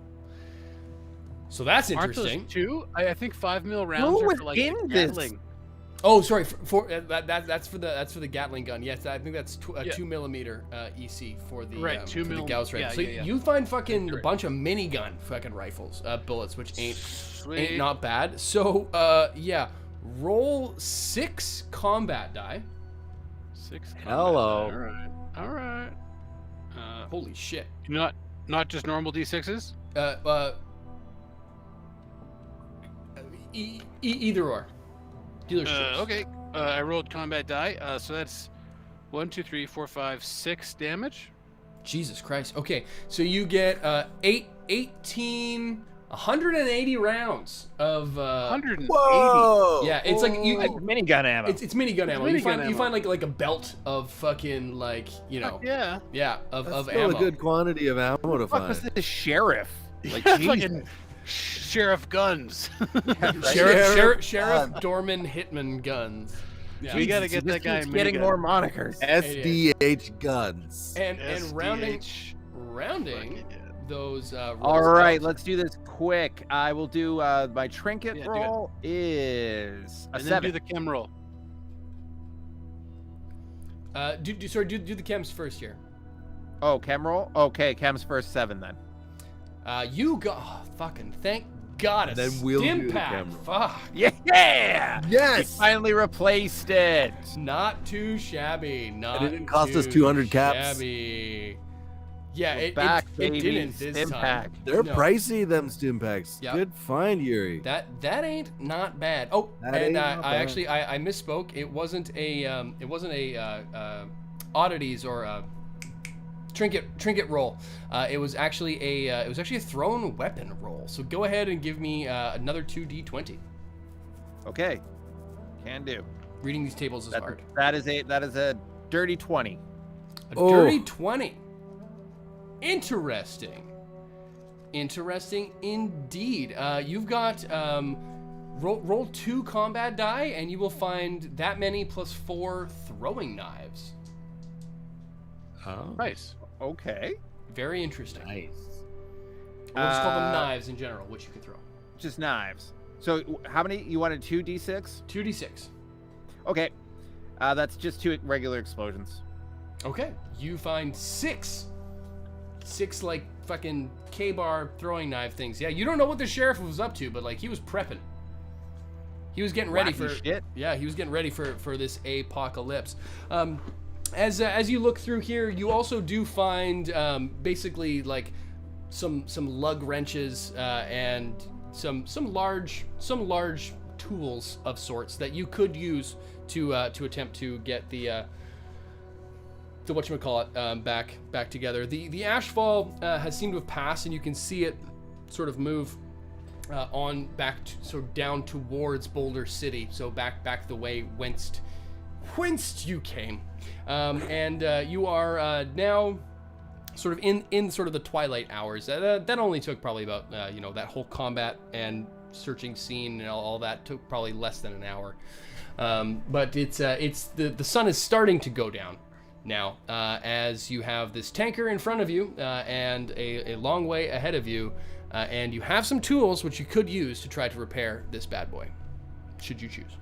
So that's Aren't those interesting. 2? I think 5mm rounds are for like in the this? Gatling. Oh, sorry. That's for the Gatling gun. Yes, I think that's 2mm EC for the Right, 2 for the mil. Gauss rifle. Yeah, So yeah. you find fucking a Correct. bunch of minigun fucking rifles, bullets, which ain't Sweet. not bad. So yeah, roll 6 combat die. 6 combat. Hello. All right. Holy shit. Not just normal D6s. Either or. Dealer's choice. Okay. I rolled combat die. So that's 1, 2, 3, 4, 5, 6 damage. Jesus Christ. Okay, so you get 180 rounds of 180. Whoa! yeah, it's like you Minigun ammo. it's minigun ammo. It's You find minigun you ammo. find like a belt of fucking like, you know, Yeah. of That's ammo. still a good quantity of ammo to Fuck was find. this sheriff? Like, Fucking Sheriff Guns. Sheriff Dorman Hitman guns. Yeah. We gotta get this that guy keeps getting minigun. more monikers. SDH guns. and rounding SDH. rounding those rolls All right, out. let's do this quick. I will do my trinket Yeah, do roll is a And then 7. do the chem roll. Do the chems first here. Oh, chem roll? Okay, chem's first 7 then. You got fucking thank God a Then we'll do the Stimpak. camera. Fuck. Yeah! We Yes! finally replaced it. Not too shabby. Not it didn't cost us too 200 caps. Shabby. Yeah, We're it back, it baby. didn't this Stim time. pack. They're No. pricey, them stim packs. Yep. Good find, Yuri. That ain't not bad. Oh, That and ain't not I bad. actually I misspoke. It wasn't a oddities or trinket roll. It was actually a thrown weapon roll. So go ahead and give me another 2d20. Okay. Can do. Reading these tables is hard. That is a dirty 20. A Oh. dirty 20. Interesting indeed. You've got roll 2 combat die, and you will find that many plus 4 throwing knives. Oh, Nice. Okay. Very interesting. nice. Or we'll just call them Uh, knives in general, which you can throw. Just knives. So how many? You wanted 2d6? 2d6. Okay. That's just 2 regular explosions. Okay. You find 6 like fucking K-bar throwing knife things. Yeah, you don't know what the sheriff was up to, but like he was prepping. He was getting ready Wacky for shit. Yeah, he was getting ready for this apocalypse. As you look through here, you also do find basically like some lug wrenches and some large tools of sorts that you could use to attempt to get the whatchamacallit back together. The ashfall has seemed to have passed, and you can see it sort of move on back down towards Boulder City, so back the way whence you came, and you are now sort of in sort of the twilight hours. That only took probably about that whole combat and searching scene and all that took probably less than an hour, but it's the sun is starting to go down now, as you have this tanker in front of you and a long way ahead of you, and you have some tools which you could use to try to repair this bad boy, should you choose.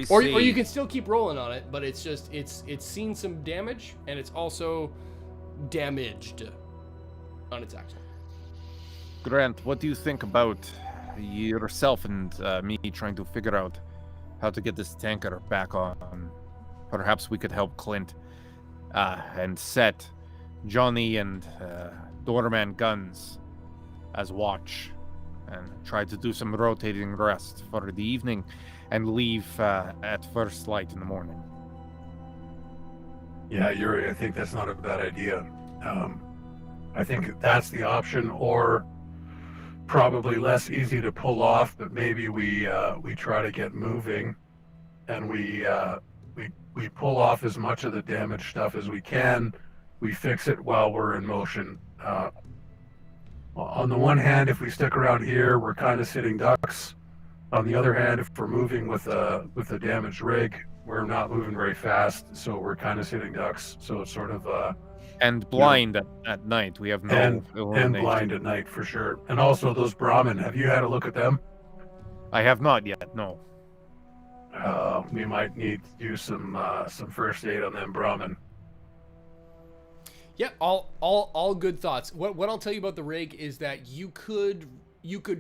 Or you can still keep rolling on it, but it's seen some damage, and it's also damaged on its axle. Grant, what do you think about yourself and me trying to figure out how to get this tanker back on? Perhaps we could help Clint and set Johnny and Doorman guns as watch, and try to do some rotating rest for the evening and leave at first light in the morning. Yeah, Yuri, I think that's not a bad idea. I think that's the option, or probably less easy to pull off, but maybe we try to get moving, and we pull off as much of the damaged stuff as we can. We fix it while we're in motion. On the one hand, if we stick around here, we're kind of sitting ducks. On the other hand, if we're moving with a damaged rig, we're not moving very fast, so we're kind of sitting ducks. So it's sort of And blind at night. We have no and illumination. blind at night for sure. And also those Brahmin, have you had a look at them? I have not yet, no. We might need to do some first aid on them Brahmin. Yeah, all good thoughts. What I'll tell you about the rig is that you could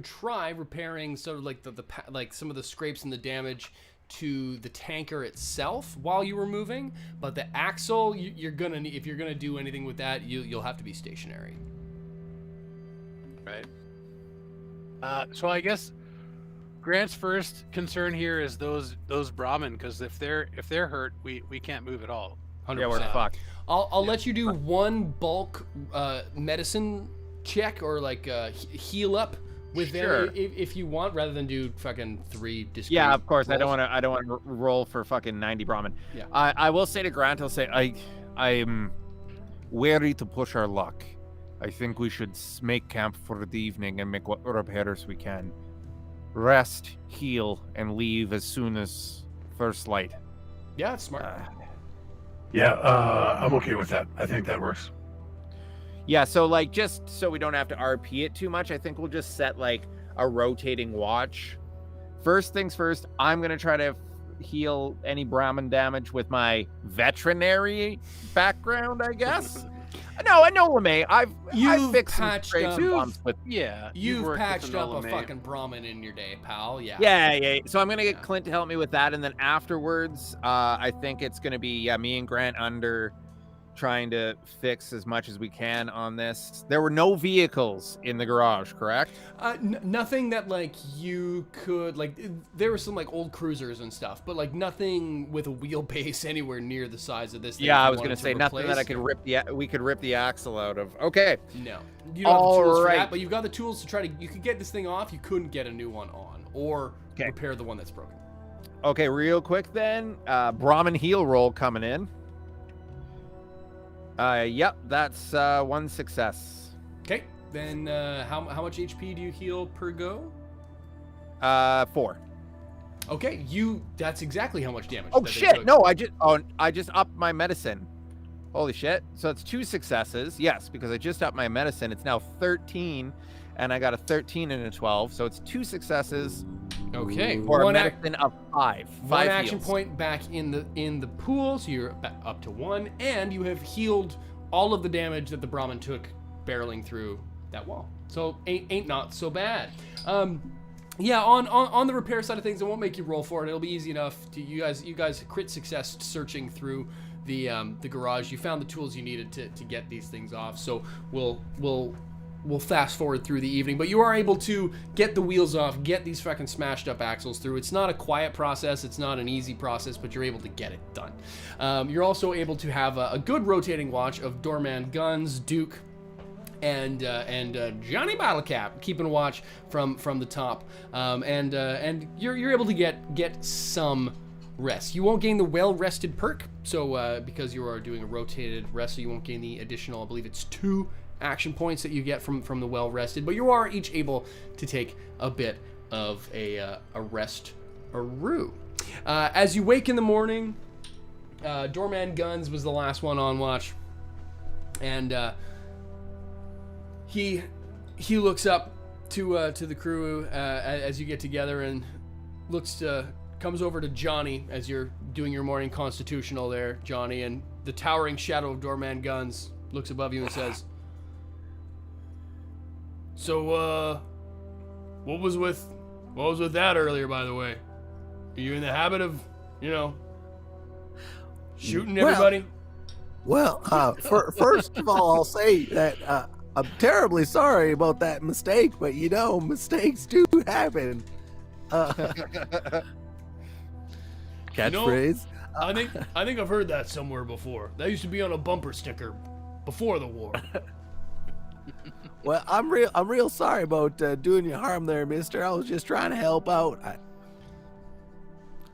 try repairing sort of like the like some of the scrapes and the damage to the tanker itself while you were moving, but the axle you're gonna need, if you're gonna do anything with that, you'll have to be stationary. Right. So I guess Grant's first concern here is those Brahmin, because if they're hurt, we can't move at all. 100%. Yeah, we're fucked. I'll let you do one bulk medicine check or like heal up with Sure. them if you want, rather than do fucking 3 discrete. Yeah, of course. I don't rolls. want to. I don't want to roll for fucking 90 Brahmin. Yeah. I will say to Grant, I'll say I'm wary to push our luck. I think we should make camp for the evening and make what repairs we can. Rest, heal, and leave as soon as first light. Yeah, it's smart. Yeah, I'm okay with that. I think that works. Yeah, so like just so we don't have to RP it too much, I think we'll just set like a rotating watch. First things first, I'm gonna try to heal any Brahmin damage with my veterinary background, I guess. No, I know LeMay. I've fixed some patched scrapes up- and bumps with. Yeah. You've worked with patched the up a Nolame. fucking Brahmin in your day, pal. Yeah. Yeah. So I'm gonna get Yeah. Clint to help me with that, and then afterwards, I think it's gonna be me and Grant under trying to fix as much as we can on this. There were no vehicles in the garage, correct? Nothing that like you could like. There were some like old cruisers and stuff, but like nothing with a wheelbase anywhere near the size of this thing. Yeah, if I you was gonna wanted to say nothing that I replace. could we could rip the axle out of. Okay. No, you don't have the tools for Alright. that, but you've got the tools to try to. You could get this thing off. You couldn't get a new one on, or Okay. repair the one that's broken. Okay, real quick then. Brahmin heal roll coming in. Yep, that's 1 success. Okay, then how much HP do you heal per go? 4. Okay, that's exactly how much damage. Oh that they shit! took. No, I just upped my medicine. Holy shit! So it's 2 successes. Yes, because I just upped my medicine. It's now 13, and I got a 13 and a 12. So it's 2 successes Okay, for a one medicine of 5. 5 One action heals. point back in the pool, so you're up to 1, and you have healed all of the damage that the Brahmin took barreling through that wall. So ain't not so bad. Yeah, on the repair side of things, I won't make you roll for it. It'll be easy enough. You guys crit success searching through the garage. You found the tools you needed to get these things off. So we'll fast forward through the evening, but you are able to get the wheels off, get these fucking smashed up axles through. It's not a quiet process, it's not an easy process, but you're able to get it done. You're also able to have a good rotating watch of Doorman Guns, Duke, and Johnny Bottlecap keeping watch from the top, and you're able to get some rest. You won't gain the well-rested perk, so because you are doing a rotated rest, so you won't gain the additional, I believe it's 2 action points that you get from the well rested, but you are each able to take a bit of a rest-a-roo. As you wake in the morning, Doorman Guns was the last one on watch, and he looks up to the crew as you get together, and comes over to Johnny as you're doing your morning constitutional there, Johnny, and the towering shadow of Doorman Guns looks above you and says, "So, what was with that earlier, by the way? Are you in the habit of, shooting everybody?" Well, first of all, I'll say that I'm terribly sorry about that mistake, but mistakes do happen. Catchphrase. I think I've heard that somewhere before. That used to be on a bumper sticker before the war. Well, I'm real sorry about doing you harm there, mister. I was just trying to help out.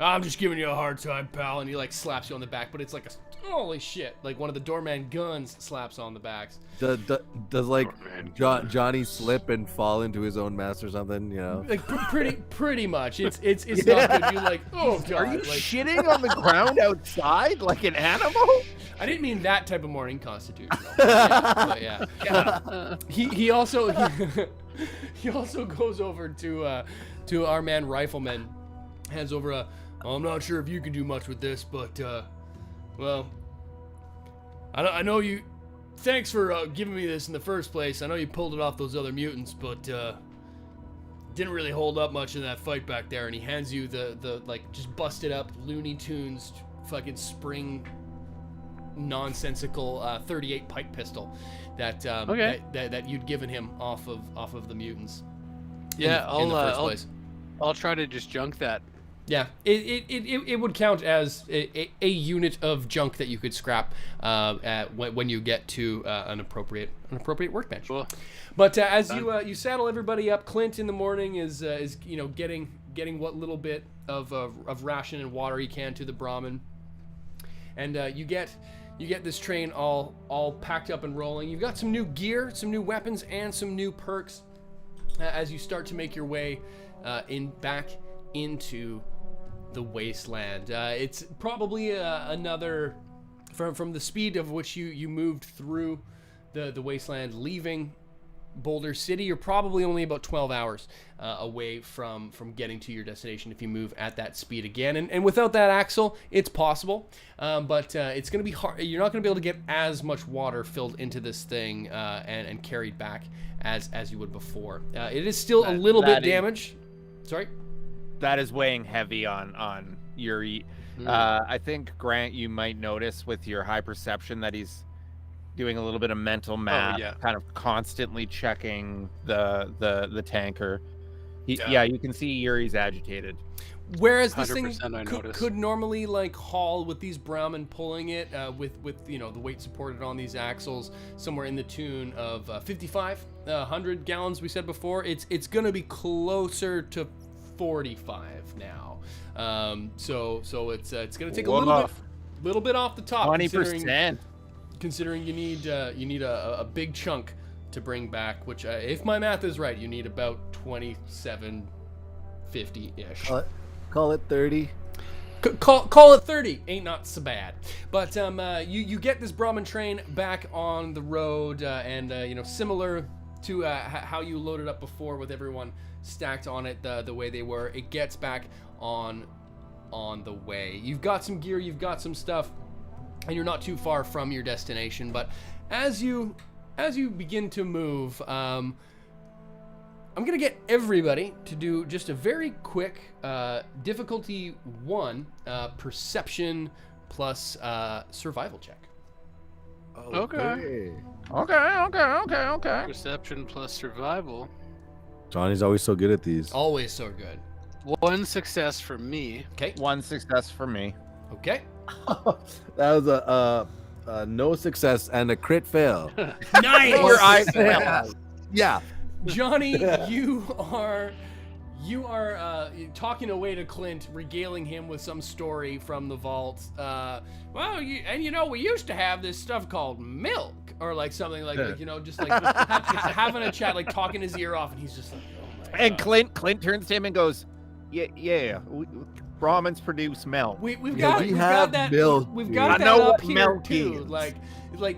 I'm just giving you a hard time, pal. And he like slaps you on the back, but it's like holy shit, like one of the Doorman Guns slaps on the backs. Does like Johnny slip and fall into his own mess or something? Like pretty much. It's not good. You like, oh god. Are you like, shitting on the ground outside like an animal? I didn't mean that type of morning constitutional. But yeah. He also goes over to our man Rifleman, hands over I'm not sure if you can do much with this, but well, I know you. Thanks for giving me this in the first place. I know you pulled it off those other mutants, but didn't really hold up much in that fight back there. And he hands you the like just busted up Looney Tunes fucking spring nonsensical 38 pipe pistol that that you'd given him off of the mutants. Yeah, in the first place. I'll try to just junk that Yeah, it would count as a unit of junk that you could scrap when you get to an appropriate workbench. Cool. But as you saddle everybody up, Clint in the morning is getting what little bit of ration and water he can to the Brahmin, and you get this train all packed up and rolling. You've got some new gear, some new weapons, and some new perks as you start to make your way back into the wasteland. It's probably another from the speed of which you moved through the wasteland, leaving Boulder City. You're probably only about 12 hours away from getting to your destination if you move at that speed again. And without that axle, it's possible, but it's going to be hard. You're not going to be able to get as much water filled into this thing and carried back as you would before. It is still a little bit damaged. Sorry. That is weighing heavy on Yuri. I think, Grant, you might notice with your high perception that he's doing a little bit of mental math, kind of constantly checking the tanker. You can see Yuri's agitated. Whereas this thing could normally like haul with these Brahmin pulling it with the weight supported on these axles somewhere in the tune of 5,500 gallons we said before. It's gonna be closer to 45 now. So it's gonna take a little bit off the top. 20%. Considering you need a big chunk to bring back, which if my math is right, you need about 2750-ish. Call it 30. Call it 30. Ain't not so bad. But you get this Brahmin train back on the road, and similar to how you loaded up before with everyone stacked on it the way they were, it gets back on the way. You've got some gear, you've got some stuff, and you're not too far from your destination. But as you begin to move, I'm gonna get everybody to do just a very quick difficulty 1 perception plus survival check. Okay. Okay. Perception plus survival. Johnny's always so good at these. Always so good. 1 success for me. Okay. 1 success for me. Okay. That was a no success and a crit fail. Nice. Your eyes fail. Yeah. Johnny, you are talking away to Clint, regaling him with some story from the vault. We used to have this stuff called milk, or like something like just like having a chat, like talking his ear off, and he's just like, oh my And God. Clint turns to him and goes, "Yeah. Brahmins produce milk. We've Yeah, got that milk, we've got dude. that I know up what here milk too. is. Like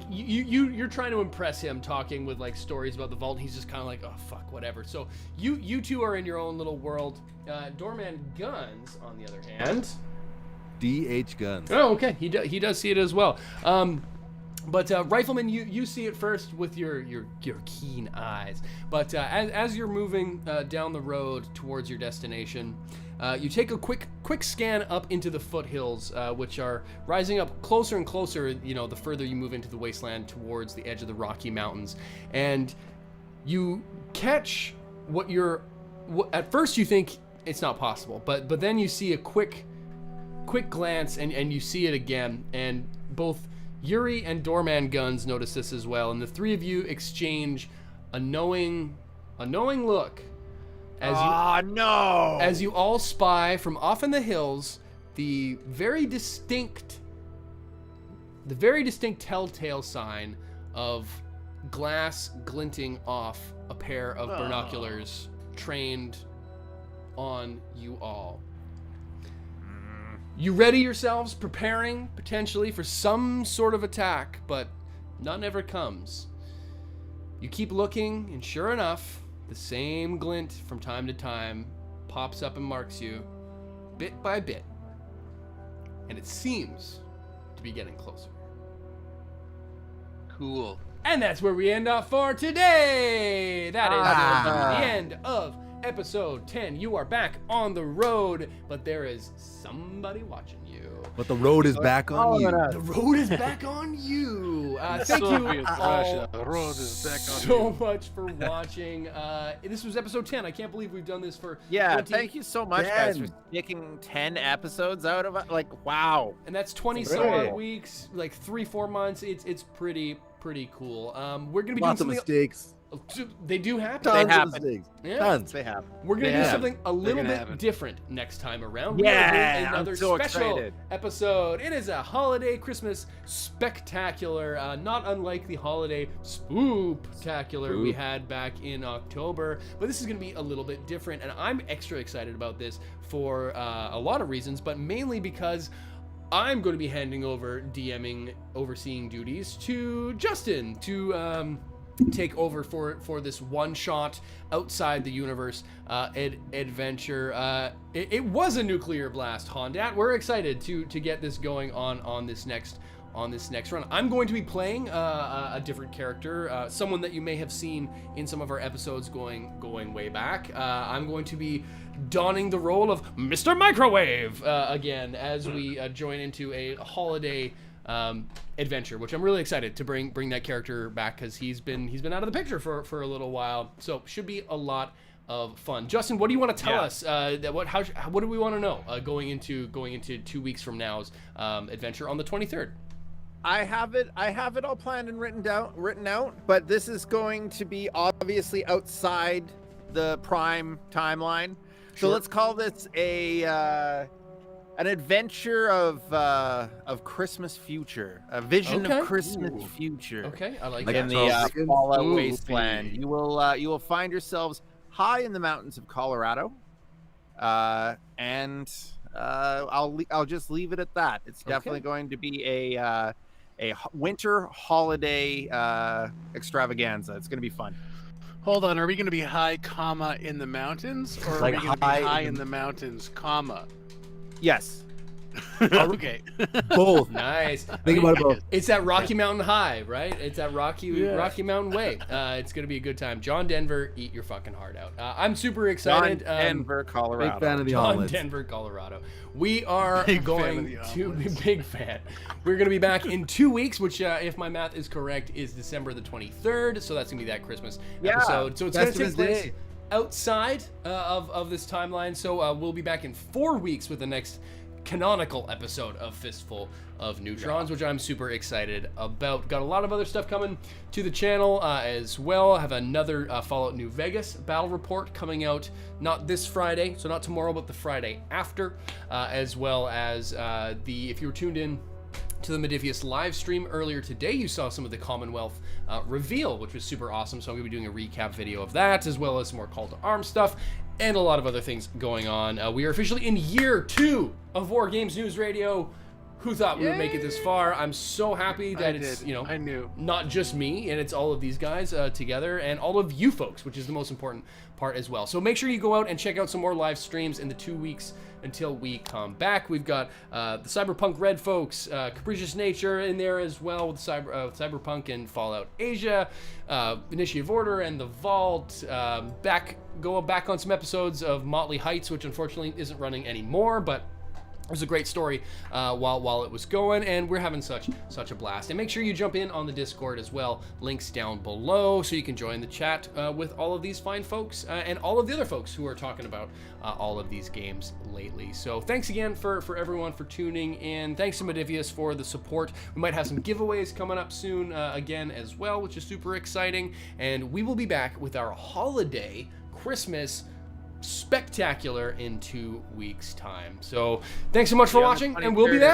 you're trying to impress him, talking with like stories about the vault. And he's just kind of like, oh fuck, whatever. So you two are in your own little world. Doorman Guns, on the other hand, DH guns. oh okay, he does see it as well. But Rifleman, you see it first with your keen eyes. But as you're moving down the road towards your destination, you take a quick scan up into the foothills, which are rising up closer and closer, the further you move into the wasteland towards the edge of the Rocky Mountains. And you catch what at first you think it's not possible, but then you see a quick glance and you see it again, and both Yuri and Doorman Guns notice this as well, and the three of you exchange a knowing look as you all spy from off in the hills the very distinct telltale sign of glass glinting off a pair of binoculars trained on you all. You ready yourselves, preparing potentially for some sort of attack, but none ever comes. You keep looking, and sure enough, the same glint from time to time pops up and marks you, bit by bit, and it seems to be getting closer. Cool. And that's where we end off for today. That is going to be the end of episode 10. You are back on the road, but there is somebody watching you. But the road is back on you. The road is back on you. Thank Soviet you Russia, all the road is back on so you. much for watching. This was episode 10. I can't believe we've done this for Yeah, 20 thank you so much, guys, for 10. sticking 10 episodes out of it. Like, wow. And that's 20 Great. some odd weeks, like 3-4 months. It's pretty cool. We're gonna be Lots of doing something. mistakes. They do happen. Tons of happen. mistakes. Yeah. Tons. They have. We're gonna They do have. something a little gonna bit happen. different next time around. Yeah, We are doing I'm another so special excited. episode. It is a holiday Christmas spectacular, not unlike the holiday spooktacular we had back in October. But this is gonna be a little bit different, and I'm extra excited about this for a lot of reasons, but mainly because I'm going to be handing over DMing, overseeing duties to Justin to take over for this one-shot outside the universe adventure. It was a nuclear blast, Hondat. We're excited to get this going on this next run. I'm going to be playing a different character, someone that you may have seen in some of our episodes going way back. I'm going to be donning the role of Mr. Microwave again as we join into a holiday adventure, which I'm really excited to bring that character back because he's been out of the picture for a little while. So should be a lot of fun. Justin, what do you want to tell us? What do we want to know going into 2 weeks from now's adventure on the 23rd? I have it all planned and written out, but this is going to be obviously outside the prime timeline. So let's call this an adventure of Christmas future, a vision Okay. of Christmas future. Okay, I like In that. the Fallout Ooh, wasteland, you will find yourselves high in the mountains of Colorado, and I'll just leave it at that. It's definitely going to be a winter holiday extravaganza. It's going to be fun. Hold on, are we going to be high, comma, in the mountains? Or are Like we going to be high high in- in the mountains, comma? Yes. Okay. Both. Nice. Think about it both. It's at Rocky Mountain High, right? It's at Rocky Yeah. Mountain Way. It's gonna be a good time. John Denver, eat your fucking heart out. I'm super John excited. Denver, Colorado. Big fan of the John omelets. Denver, Colorado. We are Big fan going of the to be omelets. big fan. We're going to be back in 2 weeks, which, if my math is correct, is December the 23rd. So that's going to be that Christmas episode. So it's going to take Festivus place Day. outside of this timeline. So we'll be back in 4 weeks with the next canonical episode of Fistful of Neutrons, which I'm super excited about. Got a lot of other stuff coming to the channel as well. I have another Fallout New Vegas battle report coming out not this Friday, so not tomorrow, but the Friday after, as well as if you were tuned in to the Modifius live stream earlier today, you saw some of the Commonwealth reveal, which was super awesome. So I'm going to be doing a recap video of that, as well as some more Call to Arms stuff, and a lot of other things going on. We are officially in year 2 of War Games News Radio. Who thought we would make it this far? I'm so happy that it's, I knew. not just me, and it's all of these guys together, and all of you folks, which is the most important part as well. So make sure you go out and check out some more live streams in the 2 weeks until we come back. We've got the Cyberpunk Red folks, Capricious Nature in there as well with Cyberpunk and Fallout Asia, Initiative Order and the Vault. Go back on some episodes of Motley Heights, which unfortunately isn't running anymore, but it was a great story while it was going, and we're having such a blast. And make sure you jump in on the Discord as well. Links down below so you can join the chat with all of these fine folks and all of the other folks who are talking about all of these games lately. So thanks again for everyone for tuning in. Thanks to Modifius for the support. We might have some giveaways coming up soon again as well, which is super exciting. And we will be back with our holiday Christmas spectacular in 2 weeks time. So thanks so much for watching, and we'll be back.